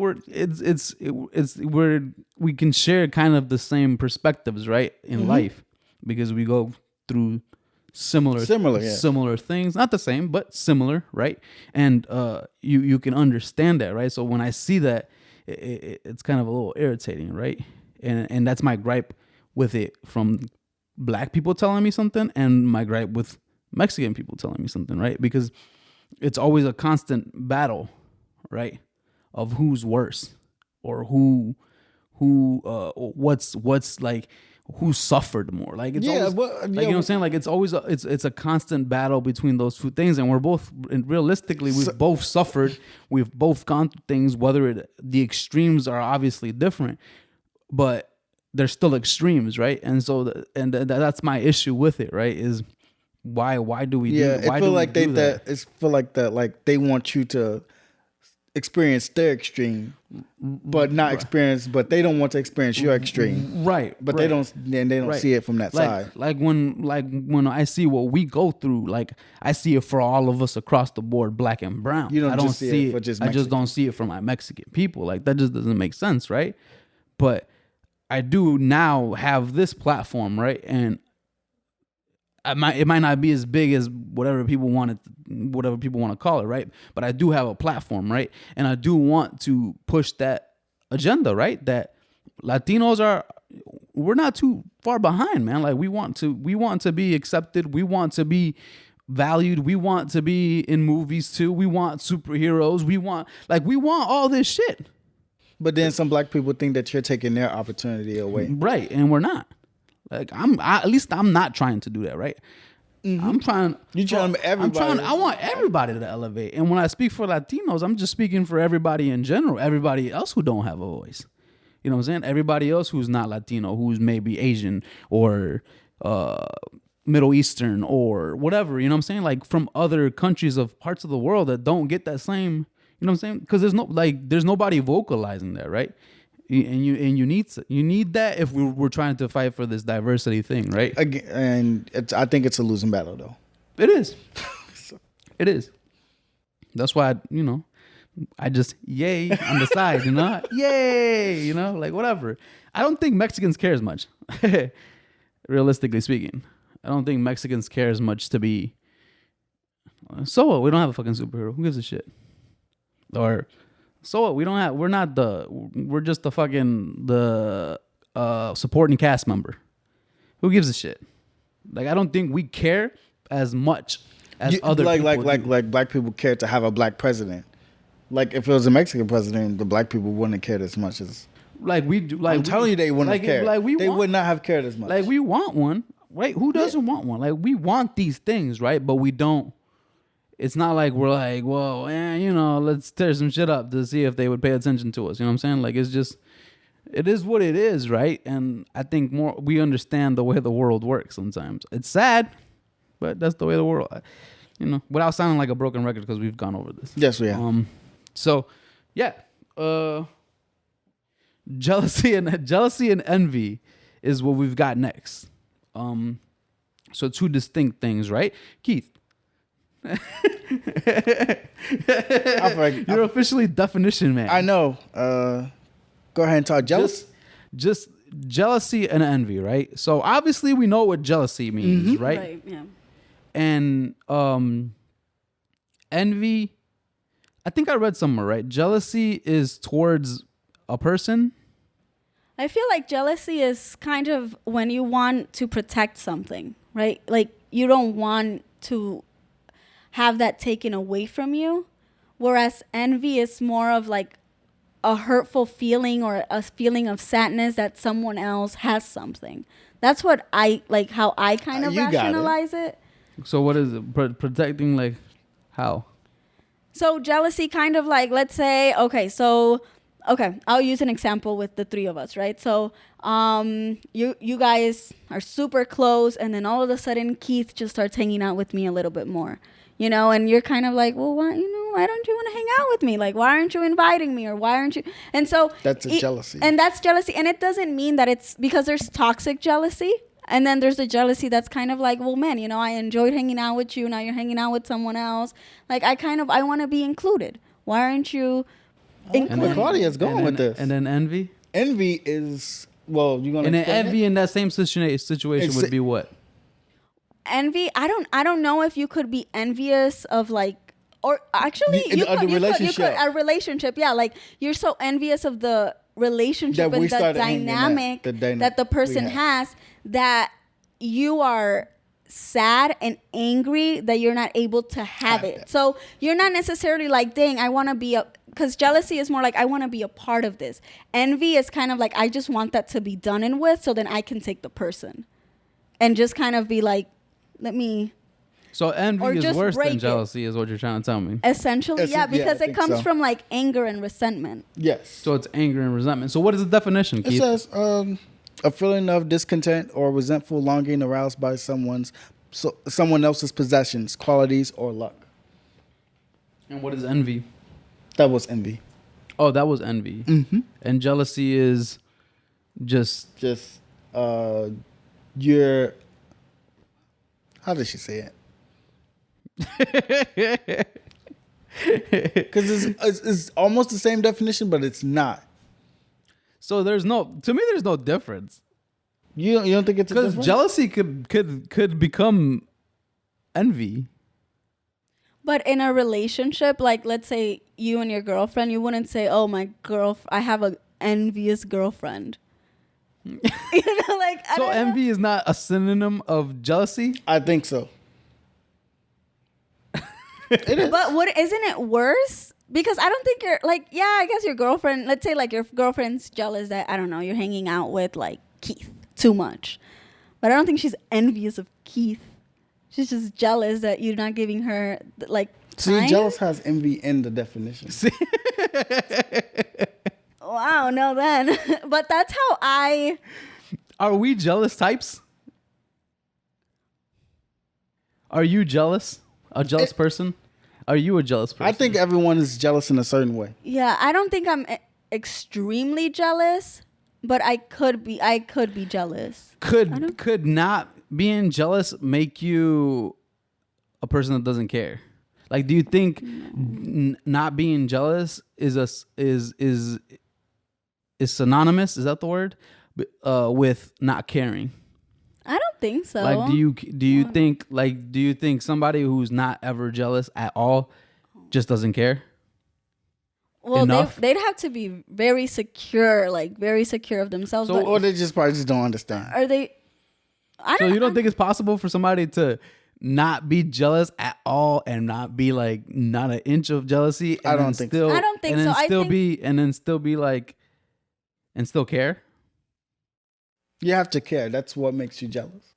A: we can share kind of the same perspectives, right, in life, because we go through similar things, not the same, but similar, right? And you can understand that, right? So when I see that, it's kind of a little irritating, right? And that's my gripe with it from black people telling me something, and my gripe with Mexican people telling me something, right? Because it's always a constant battle, right? Of who's worse, or what's like, who suffered more. Like it's always, like, you know what I'm saying? Like it's always it's a constant battle between those two things, and we're both, and realistically, we've both suffered, we've both gone through things. Whether the extremes are obviously different, but they're still extremes, right? And so that's my issue with it, right? Is why do we do?
B: I feel like like they want you to experience their extreme, but not experience, but they don't want to experience your extreme,
A: right?
B: But they don't see it from that side.
A: Like when I see what we go through, like I see it for all of us across the board, black and brown.
B: I don't see it for just Mexican.
A: I just don't see it for my Mexican people. Like that just doesn't make sense, right? But I do now have this platform, right? And it might not be as big as whatever people want to call it, right? But I do have a platform, right? And I do want to push that agenda, right? That Latinos we're not too far behind, man. Like we want to be accepted. We want to be valued. We want to be in movies too. We want superheroes. We want all this shit.
B: But then some black people think that you're taking their opportunity away,
A: right? And we're not. Like at least I'm not trying to do that, right? Mm-hmm. I'm trying.
B: You trying everybody?
A: I want everybody to elevate. And when I speak for Latinos, I'm just speaking for everybody in general. Everybody else who don't have a voice. You know what I'm saying? Everybody else who's not Latino, who's maybe Asian or Middle Eastern or whatever. You know what I'm saying? Like from other countries of parts of the world that don't get that same. You know what I'm saying? Because there's nobody vocalizing that, right? And you need that if we're trying to fight for this diversity thing, right?
B: Again, and I think it's a losing battle, though.
A: It is. It is. That's why I just yay on the side, yay, like whatever. I don't think Mexicans care as much, realistically speaking. I don't think Mexicans care as much to be. So what? We don't have a fucking superhero. Who gives a shit? Or. So what? We're just the supporting cast member. Who gives a shit? Like I don't think we care as much as other people.
B: Like black people care to have a black president. Like if it was a Mexican president, the black people wouldn't have cared as much as
A: like we do. Like
B: I'm telling you, they wouldn't have cared. They would not have cared as much.
A: Like we want one, right? Who doesn't want one? Like we want these things, right? But we don't. it's not like we're like, well, let's tear some shit up to see if they would pay attention to us. You know what I'm saying? Like, it's just, it is what it is, right? And I think more we understand the way the world works sometimes. It's sad, but that's the way the world, without sounding like a broken record, because we've gone over this.
B: Yes, we have.
A: So, yeah, jealousy and envy is what we've got next. So two distinct things, right, Keith? You're officially definition man.
B: I know. Go ahead and talk jealous.
A: Just jealousy and envy, right? So obviously we know what jealousy means, right?
C: Right. Yeah.
A: And envy, I think I read somewhere, right? Jealousy is towards a person.
C: I feel like jealousy is kind of when you want to protect something, right? Like you don't want to have that taken away from you. Whereas envy is more of like a hurtful feeling or a feeling of sadness that someone else has something. That's what I like, how I kind of rationalize it.
A: So what is it? Protecting, like, how?
C: So jealousy kind of like, let's say, okay, I'll use an example with the three of us, right? So you guys are super close, and then all of a sudden Keith just starts hanging out with me a little bit more, and you're kind of like, well, why don't you want to hang out with me? Like, why aren't you inviting me, or why aren't you? And so
B: that's jealousy.
C: And that's jealousy. And it doesn't mean that it's because there's toxic jealousy. And then there's the jealousy that's kind of like, well, man, I enjoyed hanging out with you. Now you're hanging out with someone else. Like, I want to be included. Why aren't you included?
B: Claudia's going with this.
A: And then envy?
B: Envy is, well, you're going to.
A: And then envy in that same situation would be what?
C: Envy, I don't know if you could be envious of, like, or actually you could a relationship. Yeah, like you're so envious of the relationship and the dynamic that the person has that you are sad and angry that you're not able to have it. So you're not necessarily like, dang, I want to be because jealousy is more like, I want to be a part of this. Envy is kind of like, I just want that to be done and with, so then I can take the person and just kind of be like, let me.
A: So envy is worse than jealousy, is what you're trying to tell me.
C: Essentially, yeah, because it comes from like anger and resentment.
B: Yes.
A: So it's anger and resentment. So what is the definition, Keith?
B: It says a feeling of discontent or resentful longing aroused by someone else's possessions, qualities, or luck.
A: And what is envy?
B: That was envy.
A: Oh, that was envy.
B: Mm-hmm.
A: And jealousy is just
B: your. How did she say it? Because it's almost the same definition, but it's not.
A: So there's no difference.
B: You don't think it's a difference?
A: Because jealousy could become envy.
C: But in a relationship, like let's say you and your girlfriend, you wouldn't say, "Oh, I have an envious girlfriend."
A: So envy is not a synonym of jealousy?
B: I think so. It is.
C: But isn't it worse? Because I don't think you're like, yeah, I guess your girlfriend, let's say like your girlfriend's jealous that, I don't know, you're hanging out with like Keith too much. But I don't think she's envious of Keith. She's just jealous that you're not giving her like time.
B: See, jealous has envy in the definition. See?
C: Wow, no then. But that's how
A: Are we jealous types? Are you jealous? A jealous person? Are you a jealous person?
B: I think everyone is jealous in a certain way.
C: Yeah, I don't think I'm extremely jealous, but I could be jealous.
A: Could not being jealous make you a person that doesn't care? Like, do you think not being jealous is synonymous? Is that the word? With not caring?
C: I don't think so.
A: Like, do you think somebody who's not ever jealous at all just doesn't care?
C: Well, they'd have to be very secure of themselves.
B: So, or they probably just don't understand.
C: Are they?
A: You don't think it's possible for somebody to not be jealous at all and not be like not an inch of jealousy?
B: I don't think so.
C: I don't think so.
A: And still care?
B: You have to care. That's what makes you jealous.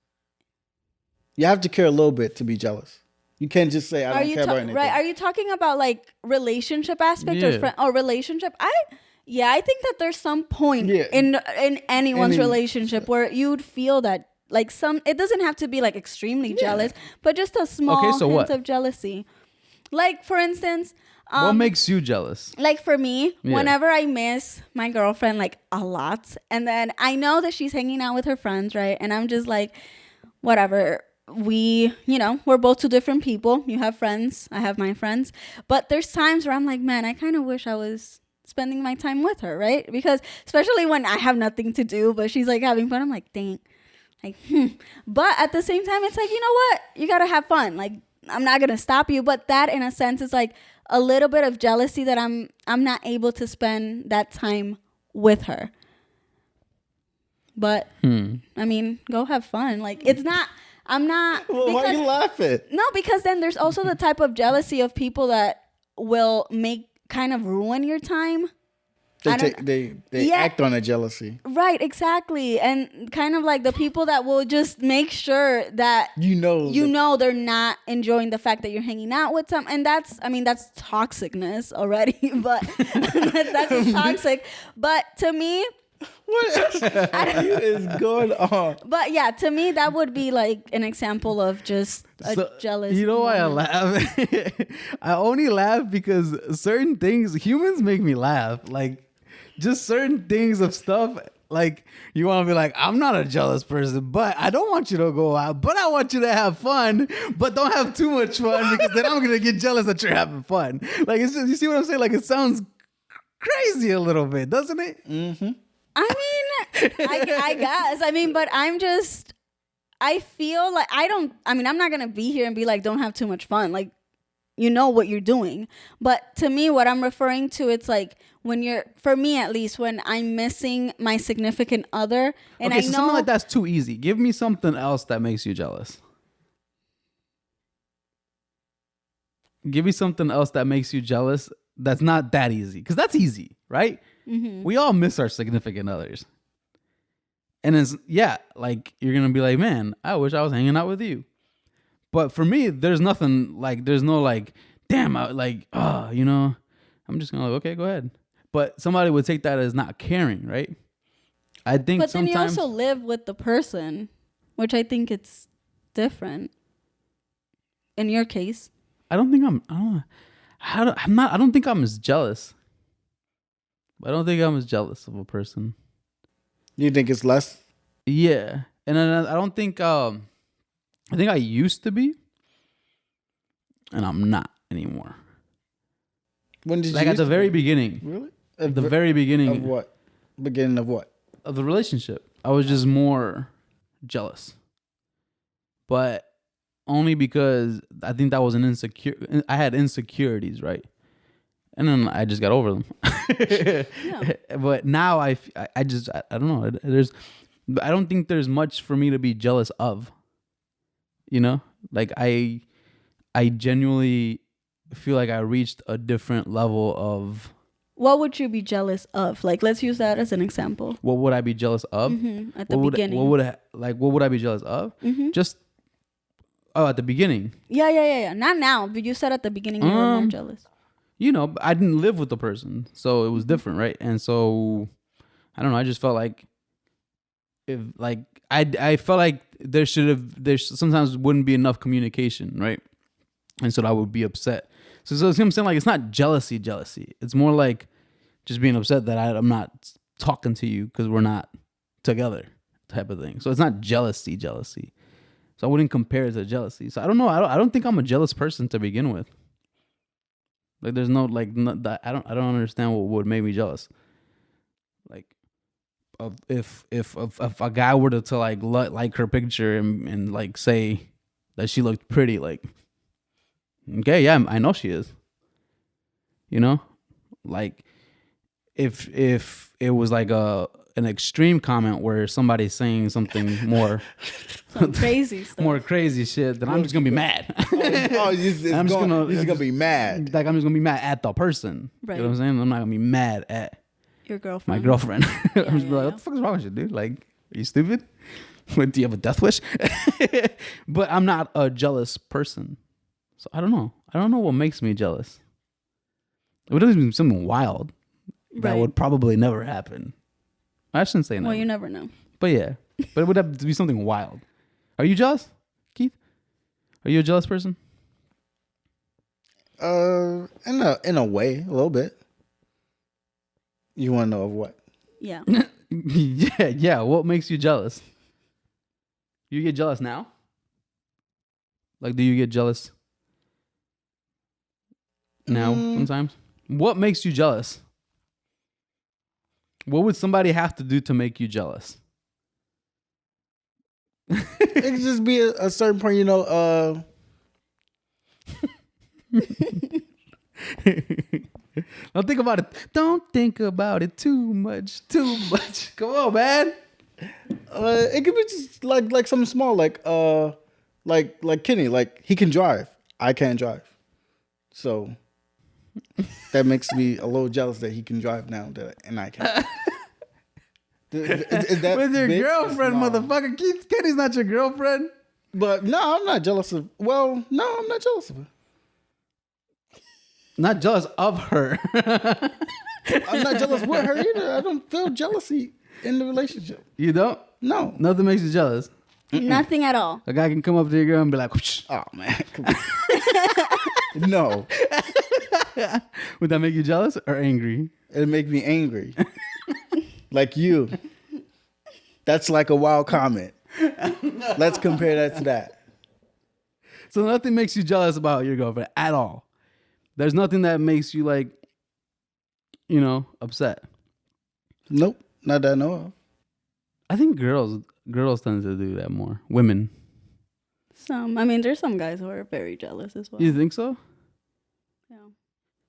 B: You have to care a little bit to be jealous. You can't just say I don't care about anything.
C: Right? Are you talking about like relationship aspect or friend or relationship? I think that there's some point in anyone's relationship where you'd feel that like it doesn't have to be like extremely jealous, but just a small hint of jealousy. Like for instance,
A: what makes you jealous?
C: Like for me, whenever I miss my girlfriend like a lot, and then I know that she's hanging out with her friends, right? And I'm just like, whatever. We're both two different people. You have friends, I have my friends. But there's times where I'm like, man, I kind of wish I was spending my time with her, right? Because especially when I have nothing to do, but she's like having fun, I'm like, dang. Like, But at the same time, it's like, you know what? You got to have fun. Like, I'm not going to stop you. But that, in a sense, is like a little bit of jealousy that I'm not able to spend that time with her. But, I mean, go have fun. Like, it's not... I'm not.
B: Well, why are you laughing?
C: No, because then there's also the type of jealousy of people that will kind of ruin your time.
B: They act on a jealousy.
C: Right, exactly. And kind of like the people that will just make sure that you know they're not enjoying the fact that you're hanging out with some. And that's toxicness already, but that's toxic. But to me,
B: what is going on?
C: But yeah, to me, that would be like an example of just a jealous.
A: You know why I laugh? I only laugh because certain things, humans make me laugh. Like just certain things of stuff. Like you want to be like, I'm not a jealous person, but I don't want you to go out, but I want you to have fun, but don't have too much fun because then I'm going to get jealous that you're having fun. Like it's just, you see what I'm saying? Like it sounds crazy a little bit, doesn't it?
B: Mm-hmm.
C: I mean, I guess. I mean, but I feel like I'm not going to be here and be like, don't have too much fun. Like, you know what you're doing. But to me, what I'm referring to, it's like for me at least, when I'm missing my significant other. And
A: okay, so something like that's too easy. Give me something else that makes you jealous. Give me something else that makes you jealous that's not that easy. Because that's easy, right? Mm-hmm. We all miss our significant others. And it's, like, you're going to be like, man, I wish I was hanging out with you. But for me, there's nothing, like, there's no, like, damn, I'm just going to, like, okay, go ahead. But somebody would take that as not caring, right? I think
C: but
A: sometimes...
C: then you also live with the person, which I think it's different. In your case.
A: I don't think I'm as jealous. I don't think I'm as jealous of a person.
B: You think it's less?
A: Yeah. And then I don't think, I think I used to be, and I'm not anymore.
B: When did you
A: at the very beginning.
B: Really?
A: At the very beginning.
B: Of what? Beginning of what?
A: Of the relationship. I was just more jealous. But only because I think that was I had insecurities, right? And then I just got over them. But now I don't know. I don't think there's much for me to be jealous of. You know, like I genuinely feel like I reached a different level of.
C: What would you be jealous of? Like, let's use that as an example.
A: What would I be jealous of?
C: Mm-hmm. At the beginning.
A: What would I be jealous of?
C: Mm-hmm.
A: Just at the beginning.
C: Yeah. Not now, but you said at the beginning you were more jealous.
A: You know, I didn't live with the person, so it was different, right? And so, I don't know. I just felt like, I felt like there sometimes wouldn't be enough communication, right? And so I would be upset. So I'm saying, like, it's not jealousy. It's more like just being upset that I'm not talking to you because we're not together, type of thing. So it's not jealousy. So I wouldn't compare it to jealousy. So I don't know. I don't think I'm a jealous person to begin with. Like there's no I don't understand what would make me jealous. Like if a guy were to like her picture and like say that she looked pretty, like okay, yeah, I know she is. You know? Like if it was like an extreme comment where somebody's saying something more
C: some crazy stuff,
A: more crazy shit, then I'm just gonna be mad.
B: He's gonna be mad.
A: Like I'm just gonna be mad at the person.
C: Right.
A: You know what I'm saying? I'm not gonna be mad at
C: your girlfriend.
A: My girlfriend. I'm just be like, what the fuck is wrong with you, dude? Like, are you stupid? Do you have a death wish? But I'm not a jealous person. So I don't know. I don't know what makes me jealous. It would have been something wild that
C: Right.
A: would probably never happen. I shouldn't say never.
C: Well, you never know.
A: But yeah, but it would have to be something wild. Are you jealous, Keith? Are you a jealous person?
B: In a way, a little bit. You want to know of what?
C: Yeah.
A: Yeah. What makes you jealous? You get jealous now? Like, do you get jealous now sometimes? What makes you jealous? What would somebody have to do to make you jealous?
B: It could just be a certain point,
A: Don't think about it. Don't think about it too much. Too much. Come on, man.
B: It could be just like something small, like Kenny, like he can drive, I can't drive, so that makes me a little jealous that he can drive now and I can't. Is that
A: With your
B: big?
A: girlfriend,
B: No.
A: motherfucker. Keith, Kenny's not your girlfriend.
B: But no, I'm not jealous of. Well, no, I'm not jealous of her.
A: Not jealous of her.
B: I'm not jealous with her either. I don't feel jealousy in the relationship.
A: You don't?
B: No.
A: Nothing makes you jealous.
C: Nothing at all.
A: A guy can come up to your girl and be like, whoosh.
B: Oh man. Come on. No.
A: Would that make you jealous or angry?
B: It'd make me angry. Like you. That's like a wild comment. Let's compare that to that.
A: So nothing makes you jealous about your girlfriend at all. There's nothing that makes you like, upset.
B: Nope. Not that I know of.
A: I think girls tend to do that more. Women.
C: There's some guys who are very jealous as well.
A: You think so?
C: Yeah.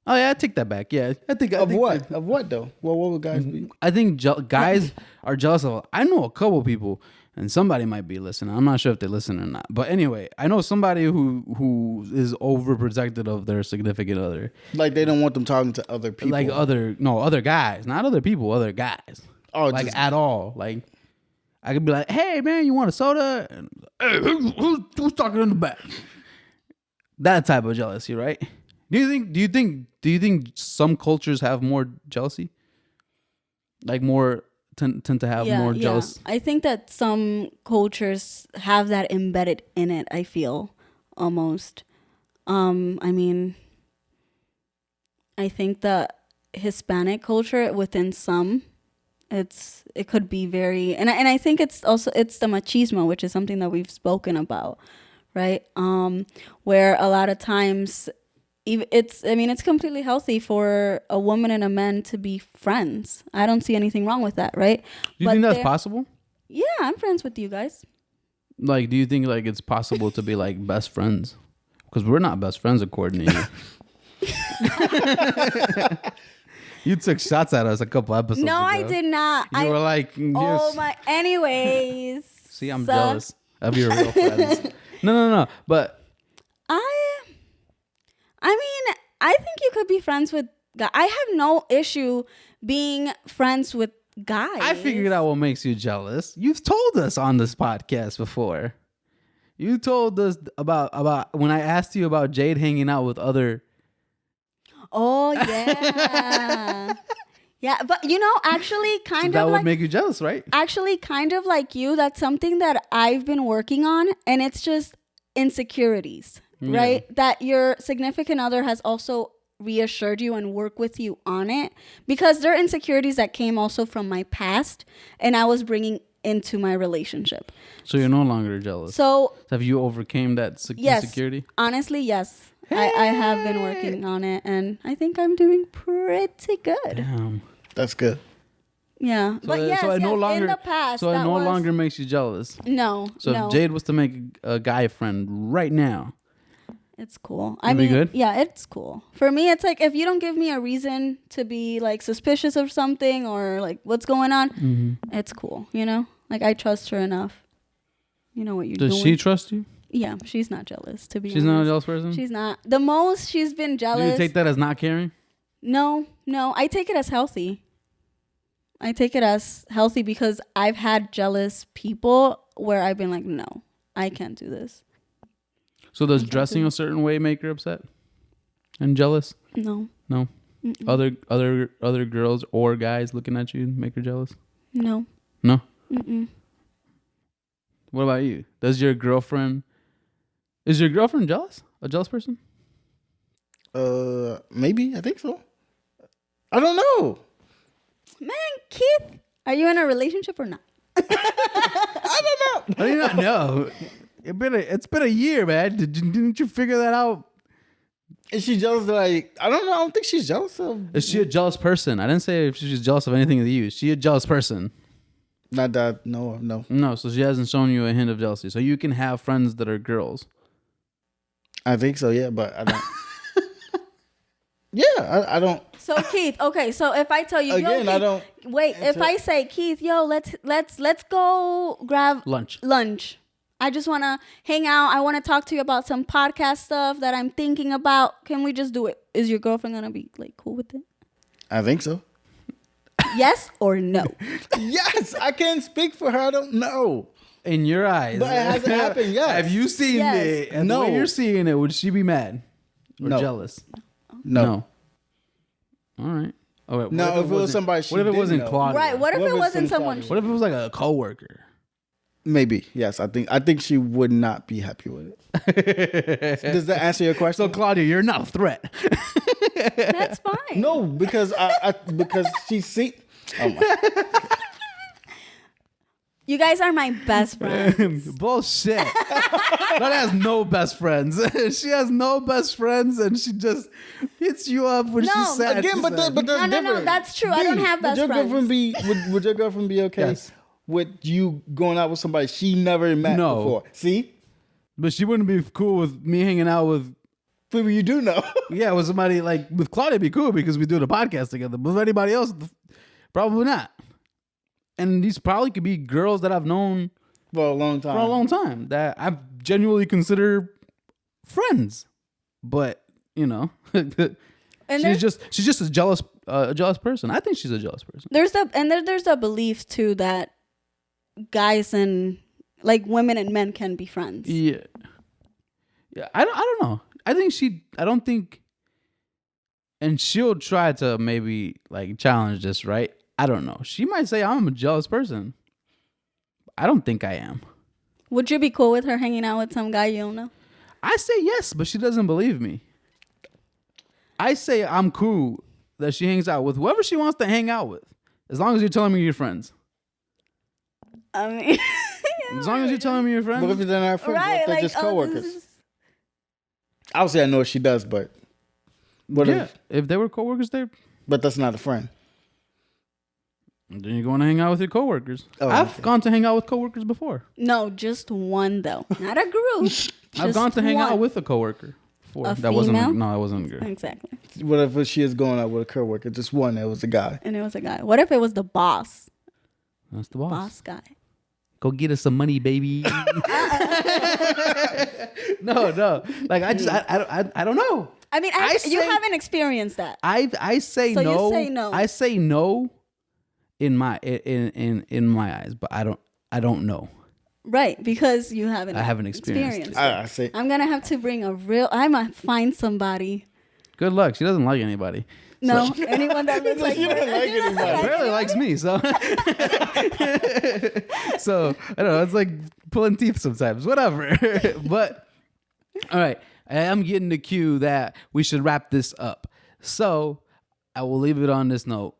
A: Oh yeah, I take that back. Yeah, I think
B: Of what? Of what though? Well, what would guys be?
A: I think guys are jealous of. I know a couple people, and somebody might be listening. I'm not sure if they listen or not. But anyway, I know somebody who is overprotective of their significant other.
B: Like they don't want them talking to other people.
A: Like other guys, not other people, other guys.
B: Oh,
A: like
B: just-
A: at all. Like I could be like, "Hey man, you want a soda?" And, hey, who's talking in the back? That type of jealousy, right? Do you think some cultures have more jealousy? Like more tend to have more jealous.
C: I think that some cultures have that embedded in it, I feel almost. I think the Hispanic culture within some, it could be very, and I think it's the machismo, which is something that we've spoken about, right? Where a lot of times it's completely healthy for a woman and a man to be friends. I don't see anything wrong with that, right?
A: Do you think that's possible?
C: Yeah, I'm friends with you guys.
A: Like, do you think like it's possible to be like best friends? Because we're not best friends according to you. You took shots at us a couple episodes ago.
C: No, I did not.
A: You were like,
C: oh my. Anyways.
A: See, I'm jealous of your real friends. No. But
C: I think you could be friends with guys. I have no issue being friends with guys.
A: I figured out what makes you jealous. You've told us on this podcast before. You told us about when I asked you about Jade hanging out with other.
C: Oh yeah. Yeah, but actually kind
A: That
C: of
A: would
C: like
A: make you jealous, right?
C: actually kind of like you, that's something that I've been working on, and it's just insecurities, right? That your significant other has also reassured you and worked with you on it, because there are insecurities that came also from my past and I was bringing into my relationship.
A: So you're no longer jealous.
C: So
A: Have you overcame that
C: yes,
A: insecurity?
C: honestly, yes. I have been working on it, and I think I'm doing pretty good.
A: Damn.
B: That's good.
C: Yeah, but yes,
A: so it no longer
C: in the past,
A: so it
C: that
A: no
C: was-
A: longer makes you jealous.
C: No,
A: So
C: no.
A: if Jade was to make a guy friend right now,
C: It's cool.
A: It'd be good?
C: Yeah, it's cool. For me, it's like if you don't give me a reason to be like suspicious of something or like what's going on, it's cool. Like I trust her enough. You know what you're
A: does
C: doing.
A: she trust you?
C: Yeah, she's not jealous. To be
A: She's
C: honest,
A: not a jealous person.
C: She's not. The most she's been
A: Do
C: jealous.
A: you take that as not caring?
C: No. I take it as healthy. Because I've had jealous people where I've been like, no, I can't do this.
A: So does dressing a certain way make her upset and jealous?
C: No.
A: No. Other girls or guys looking at you make her jealous?
C: No.
A: No. What about you? Is your girlfriend jealous? A jealous person?
B: Maybe. I think so. I don't know.
C: Man, Keith, are you in a relationship or not?
B: I don't know.
A: How do you not know? It's been a year, man. Didn't you figure that out?
B: Is she jealous? Like, I don't know. I don't think she's jealous of.
A: Is she a jealous person? I didn't say if she's jealous of anything of you. Is she a jealous person?
B: Not that. No.
A: No, so she hasn't shown you a hint of jealousy. So you can have friends that are girls.
B: I think so. Yeah, but I don't. Yeah, I don't.
C: So Keith, okay. So if I tell you, yo,
B: Again,
C: Keith,
B: I don't.
C: wait. If I say, Keith, yo, let's go grab
A: Lunch.
C: I just want to hang out. I want to talk to you about some podcast stuff that I'm thinking about. Can we just do it? Is your girlfriend gonna be like cool with it?
B: I think so.
C: Yes or no?
B: Yes, I can't speak for her. I don't know.
A: In your eyes.
B: But it hasn't happened yet.
A: Have you seen
C: Yes.
A: it? And
B: No.
A: the way you're seeing it, would she be mad? Or
B: No.
A: jealous?
B: No.
A: All right. Oh, wait,
B: No,
A: what
B: if it was
A: wasn't-
B: somebody she
A: What if it
B: didn't
A: wasn't
B: know?
A: Claudia?
C: Right. What if
B: What
C: it
B: was
C: wasn't
B: some
C: someone?
B: Claudia?
A: What if it was like a coworker?
B: Maybe. Yes, I think she would not be happy with it. Does that answer your question?
A: So Claudia, you're not a threat.
C: That's fine.
B: No, because because she see. Oh my.
C: You guys are my best friends.
A: Bullshit. Claudia has no best friends. She has no best friends, and she just hits you up when
C: No,
A: she's sad.
B: Again,
A: She's
B: but
A: sad.
B: that's
C: No,
B: different.
C: that's true. I don't have best
B: would your girlfriend be would your girlfriend be okay
A: Yes.
B: with you going out with somebody she never met
A: No.
B: before? See,
A: But she wouldn't be cool with me hanging out with.
B: people you do know.
A: Yeah, with somebody like with Claudia, it'd be cool because we do the podcast together. But with anybody else, probably not. And these probably could be girls that I've known
B: For a long time.
A: for a long time that I genuinely consider friends. But you know,
C: And
A: she's just a jealous person. I think she's a jealous person.
C: there's the belief too that guys and like women and men can be friends.
A: Yeah. I don't know. I don't think, and she'll try to maybe like challenge this, right? I don't know. She might say I'm a jealous person. I don't think I am.
C: Would you be cool with her hanging out with some guy you don't know?
A: I say yes, but she doesn't believe me. I say I'm cool that she hangs out with whoever she wants to hang out with, as long as you're telling me you're friends.
C: I mean,
A: As long as you're telling me you're friends.
B: What if they're not friends? What
C: right?
B: if they're
C: Like,
B: just
C: oh,
B: coworkers?
C: this is-
B: Obviously, I know what she does, but what
A: yeah,
B: if?
A: if they were coworkers,
B: But that's not a friend.
A: then you're going to hang out with your coworkers.
B: Oh,
A: I've
B: okay.
A: gone to hang out with coworkers before.
C: No, just one though, not a group.
A: I've gone to hang out with a coworker before.
C: A
A: That wasn't
C: female?
A: no, that wasn't a girl.
C: Exactly,
B: What if she is going out with a coworker? Just one that was a guy.
C: and it was a guy. What if it was the boss?
A: That's the boss.
C: Boss guy.
A: Go get us some money, baby. No. Like I don't know.
C: I mean,
A: I
C: you
A: say-
C: haven't experienced that.
A: I say
C: So you
A: no.
C: say no.
A: I say no in my eyes, but I don't know.
C: Right, because you haven't.
A: I haven't experienced it.
B: I say
C: I'm gonna have to bring I might find somebody.
A: Good luck. She doesn't like anybody.
C: No, anyone that looks like
B: you don't like anybody.
A: Barely likes me, so so I don't know. It's like pulling teeth sometimes. Whatever. But all right, I am getting the cue that we should wrap this up. So I will leave it on this note.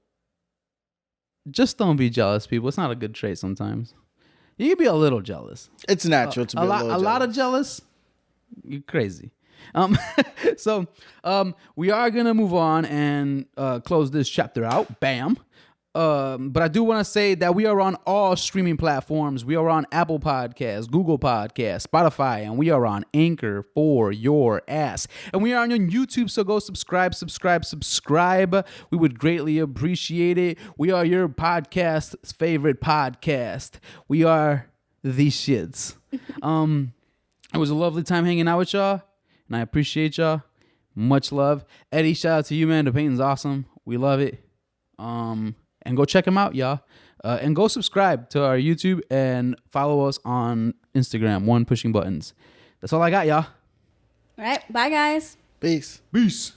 A: Just don't be jealous, people. It's not a good trait sometimes. You can be a little jealous.
B: it's natural to be a
A: lot of jealous. You're crazy. So we are gonna move on and close this chapter out. Bam. But I do want to say that we are on all streaming platforms. We are on Apple Podcasts, Google Podcasts, Spotify, and we are on Anchor for your ass. And we are on YouTube, so go subscribe. We would greatly appreciate it. We are your podcast's favorite podcast. We are the shits. It was a lovely time hanging out with y'all, and I appreciate y'all. Much love. Eddie, shout out to you, man. The painting's awesome. We love it. And go check him out, y'all. And go subscribe to our YouTube and follow us on Instagram, One Pushing Buttons. That's all I got, y'all.
C: All right. Bye, guys.
B: Peace.
A: Peace.